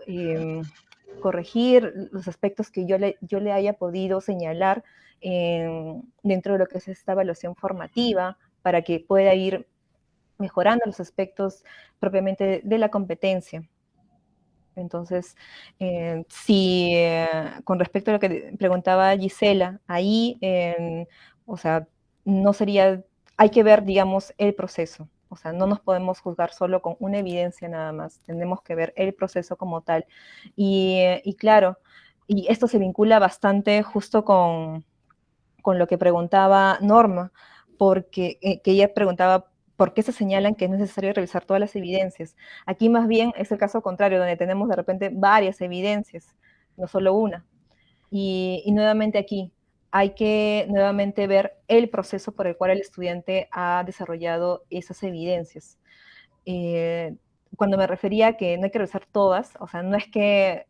corregir los aspectos que yo le haya podido señalar dentro de lo que es esta evaluación formativa, para que pueda ir mejorando los aspectos propiamente de la competencia. Entonces, con respecto a lo que preguntaba Gisela, ahí, o sea, no sería, hay que ver, digamos, el proceso. O sea, no nos podemos juzgar solo con una evidencia nada más, tenemos que ver el proceso como tal. Y claro, y esto se vincula bastante justo con lo que preguntaba Norma, porque que ella preguntaba por qué se señalan que es necesario revisar todas las evidencias. Aquí más bien es el caso contrario, donde tenemos de repente varias evidencias, no solo una. Y nuevamente aquí hay que nuevamente ver el proceso por el cual el estudiante ha desarrollado esas evidencias. Cuando me refería a que no hay que revisar todas, o sea, no es que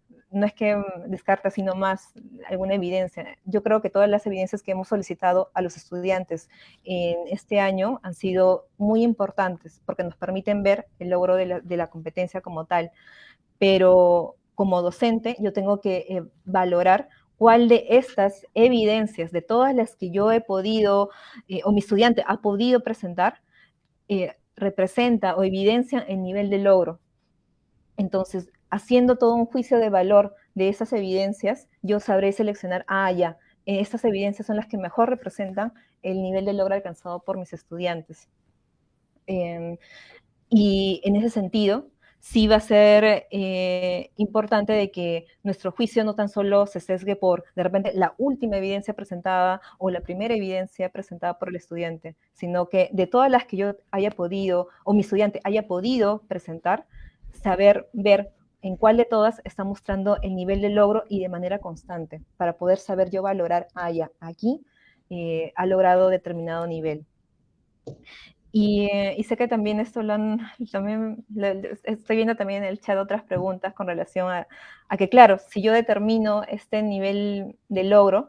descarta sino más alguna evidencia. Yo creo que todas las evidencias que hemos solicitado a los estudiantes en este año han sido muy importantes porque nos permiten ver el logro de la competencia como tal. Pero como docente yo tengo que valorar cuál de estas evidencias, de todas las que yo he podido, o mi estudiante ha podido presentar, representa o evidencia el nivel de logro. Entonces, haciendo todo un juicio de valor de esas evidencias, yo sabré seleccionar, ya, estas evidencias son las que mejor representan el nivel de logro alcanzado por mis estudiantes. Y en ese sentido, sí va a ser importante de que nuestro juicio no tan solo se sesgue por, de repente, la última evidencia presentada o la primera evidencia presentada por el estudiante, sino que de todas las que yo haya podido, o mi estudiante haya podido presentar, saber ver en cuál de todas está mostrando el nivel de logro y de manera constante, para poder saber yo valorar, ya, aquí ha logrado determinado nivel. Y sé que también esto estoy viendo también en el chat otras preguntas con relación a que, claro, si yo determino este nivel de logro,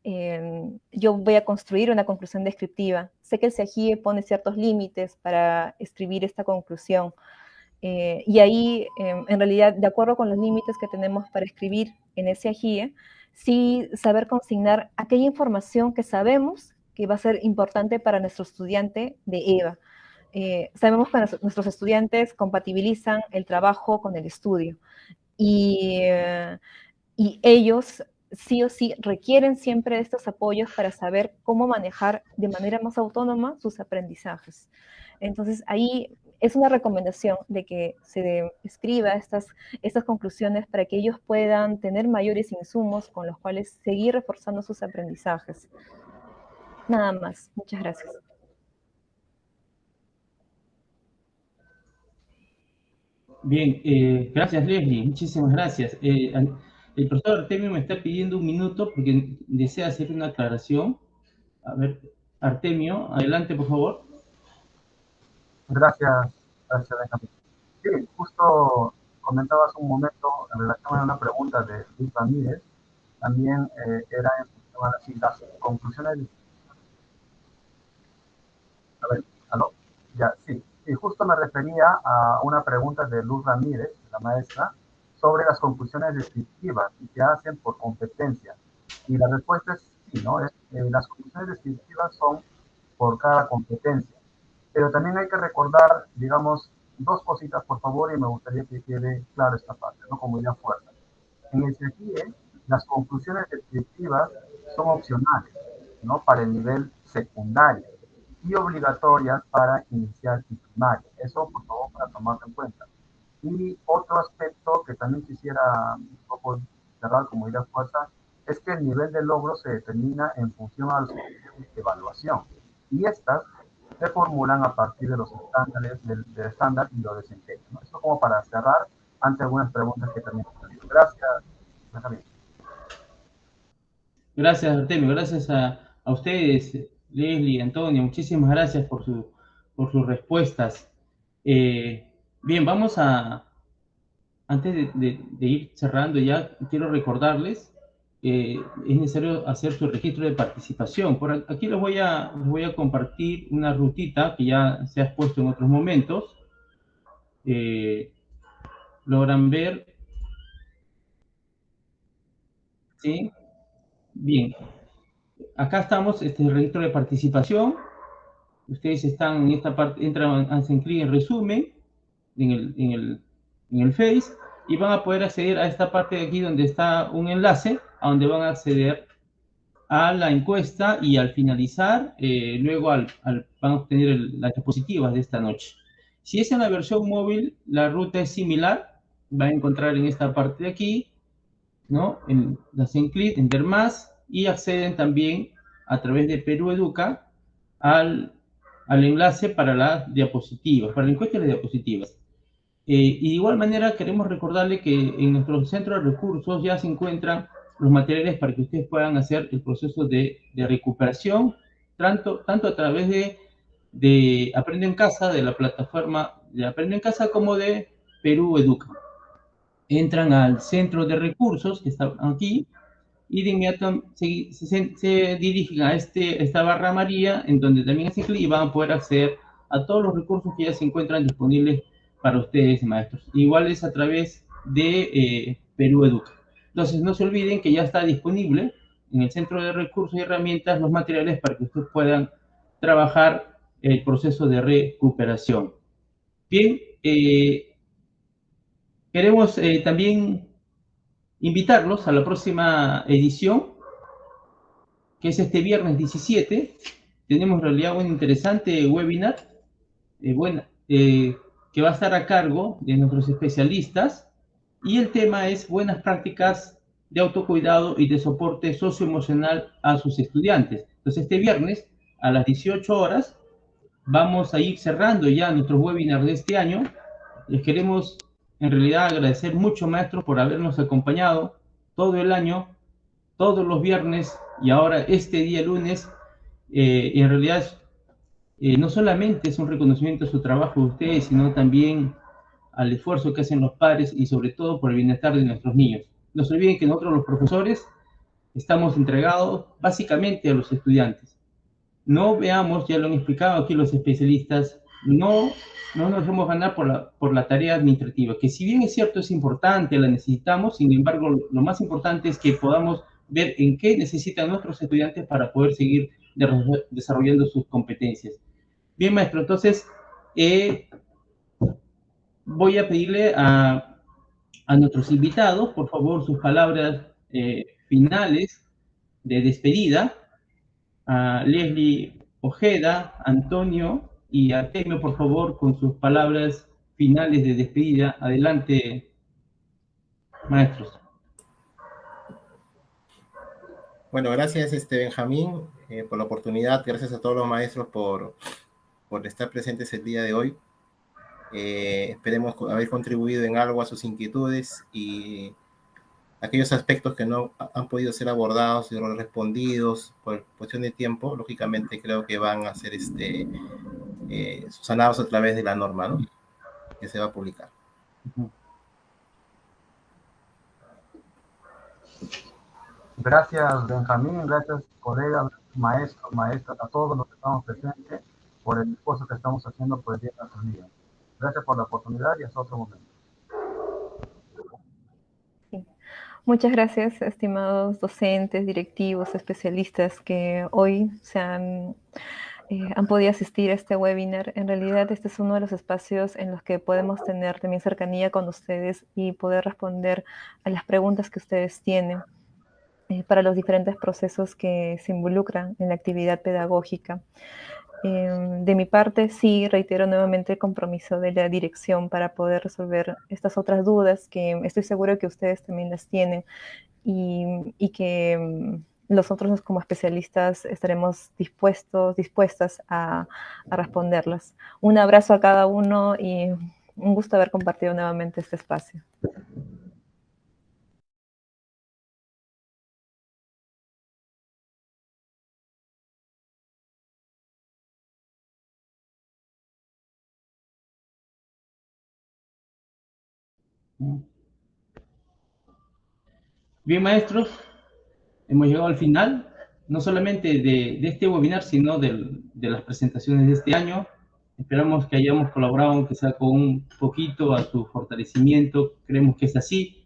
yo voy a construir una conclusión descriptiva. Sé que el CIAGIE pone ciertos límites para escribir esta conclusión. Y ahí, en realidad, de acuerdo con los límites que tenemos para escribir en ese CIAGIE, sí saber consignar aquella información que sabemos que va a ser importante para nuestro estudiante de EVA. Sabemos que nuestros estudiantes compatibilizan el trabajo con el estudio y ellos sí o sí requieren siempre de estos apoyos para saber cómo manejar de manera más autónoma sus aprendizajes. Entonces, ahí es una recomendación de que se escriba estas conclusiones para que ellos puedan tener mayores insumos con los cuales seguir reforzando sus aprendizajes. Nada más. Muchas gracias. Bien, gracias Leslie, muchísimas gracias. El profesor Artemio me está pidiendo un minuto porque desea hacer una aclaración. A ver, Artemio, adelante por favor. Gracias, Benjamín. Sí, justo comentabas un momento en relación a una pregunta de Luis Ramírez, también era en función a las conclusiones. A ver, ¿aló? Ya, sí. Y justo me refería a una pregunta de Luz Ramírez, la maestra, sobre las conclusiones descriptivas y que hacen por competencia. Y la respuesta es sí, ¿no? Las conclusiones descriptivas son por cada competencia. Pero también hay que recordar, digamos, dos cositas, por favor, y me gustaría que quede claro esta parte, ¿no? Como idea fuerte. En el CIAGIE, las conclusiones descriptivas son opcionales, ¿no? Para el nivel secundario y obligatorias para inicial y primaria. Eso, por favor, para tomarlo en cuenta. Y otro aspecto que también quisiera un poco cerrar como idea fuerza es que el nivel de logro se determina en función a los criterios de evaluación. Y estas se formulan a partir de los estándares del estándar y lo desempeño, ¿no? Esto como para cerrar ante algunas preguntas que también han salido. Gracias, Benjamín. Gracias Artemio, gracias a ustedes, Leslie, Antonio, muchísimas gracias por sus respuestas. Bien, vamos antes de ir cerrando ya, quiero recordarles que es necesario hacer su registro de participación. Por aquí les voy a compartir una rutita que ya se ha expuesto en otros momentos. Logran ver. ¿Sí? Bien. Acá estamos, este es el registro de participación. Ustedes están en esta parte, entran, hacen clic en resumen en el Face y van a poder acceder a esta parte de aquí donde está un enlace a donde van a acceder a la encuesta y al finalizar, luego van a obtener las diapositivas de esta noche. Si es en la versión móvil, la ruta es similar. Va a encontrar en esta parte de aquí, ¿no? Hacen clic, enter más y acceden también a través de Perú Educa al enlace para las diapositivas, para la encuesta y las diapositivas. Y de igual manera queremos recordarle que en nuestro centro de recursos ya se encuentran los materiales para que ustedes puedan hacer el proceso de recuperación, tanto a través de Aprende en Casa, de la plataforma de Aprende en Casa, como de Perú Educa. Entran al centro de recursos que está aquí y de inmediato se dirigen a esta barra amarilla en donde también hacen clic y van a poder acceder a todos los recursos que ya se encuentran disponibles para ustedes, maestros. Igual es a través de Perú Educa. Entonces, no se olviden que ya está disponible en el Centro de Recursos y Herramientas los materiales para que ustedes puedan trabajar el proceso de recuperación. Bien, queremos también invitarlos a la próxima edición, que es este viernes 17. Tenemos en realidad un interesante webinar que va a estar a cargo de nuestros especialistas y el tema es buenas prácticas de autocuidado y de soporte socioemocional a sus estudiantes. Entonces este viernes a las 18 horas vamos a ir cerrando ya nuestros webinars de este año. Les queremos en realidad agradecer mucho, maestros, por habernos acompañado todo el año, todos los viernes y ahora este día lunes. En realidad no solamente es un reconocimiento a su trabajo de ustedes, sino también al esfuerzo que hacen los padres y sobre todo por el bienestar de nuestros niños. No se olviden que nosotros los profesores estamos entregados básicamente a los estudiantes. No veamos, ya lo han explicado aquí los especialistas, no nos dejemos ganar por la tarea administrativa, que si bien es cierto es importante, la necesitamos, sin embargo lo más importante es que podamos ver en qué necesitan nuestros estudiantes para poder seguir desarrollando sus competencias. Bien, maestro, entonces voy a pedirle a nuestros invitados, por favor, sus palabras finales de despedida. A Leslie Ojeda, Antonio y Artemio, por favor, con sus palabras finales de despedida. Adelante, maestros. Bueno, gracias Benjamín por la oportunidad, gracias a todos los maestros por estar presentes el día de hoy. Esperemos haber contribuido en algo a sus inquietudes y aquellos aspectos que no han podido ser abordados y respondidos por cuestión de tiempo, lógicamente creo que van a ser subsanados a través de la norma, ¿no? Que se va a publicar. Gracias, Benjamín, gracias, colegas, maestros, maestras, a todos los que estamos presentes por el esfuerzo que estamos haciendo por el día de nuestros niños. Gracias por la oportunidad y hasta otro momento. Sí. Muchas gracias, estimados docentes, directivos, especialistas que hoy han podido asistir a este webinar. En realidad, este es uno de los espacios en los que podemos tener también cercanía con ustedes y poder responder a las preguntas que ustedes tienen para los diferentes procesos que se involucran en la actividad pedagógica. De mi parte, sí, reitero nuevamente el compromiso de la dirección para poder resolver estas otras dudas que estoy seguro que ustedes también las tienen y que nosotros como especialistas estaremos dispuestas a responderlas. Un abrazo a cada uno y un gusto haber compartido nuevamente este espacio. Bien, maestros, hemos llegado al final, no solamente de este webinar, sino de las presentaciones de este año. Esperamos que hayamos colaborado, aunque sea con un poquito, a su fortalecimiento. Creemos que es así.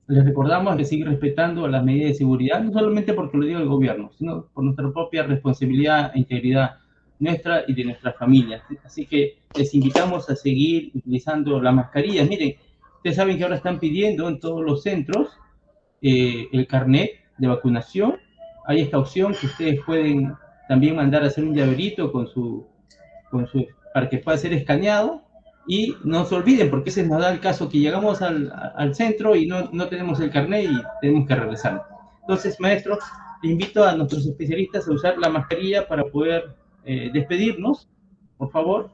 les recordamos que seguir respetando las medidas de seguridad, no solamente porque lo diga el gobierno, sino por nuestra propia responsabilidad e integridad nuestra y de nuestras familias. Así que les invitamos a seguir utilizando las mascarillas. Miren, ustedes saben que ahora están pidiendo en todos los centros el carnet de vacunación. Hay esta opción que ustedes pueden también mandar a hacer un llaverito para que pueda ser escaneado. Y no se olviden, porque ese nos da el caso que llegamos al centro y no tenemos el carnet y tenemos que regresar. Entonces, maestro, te invito a nuestros especialistas a usar la mascarilla para poder despedirnos, por favor.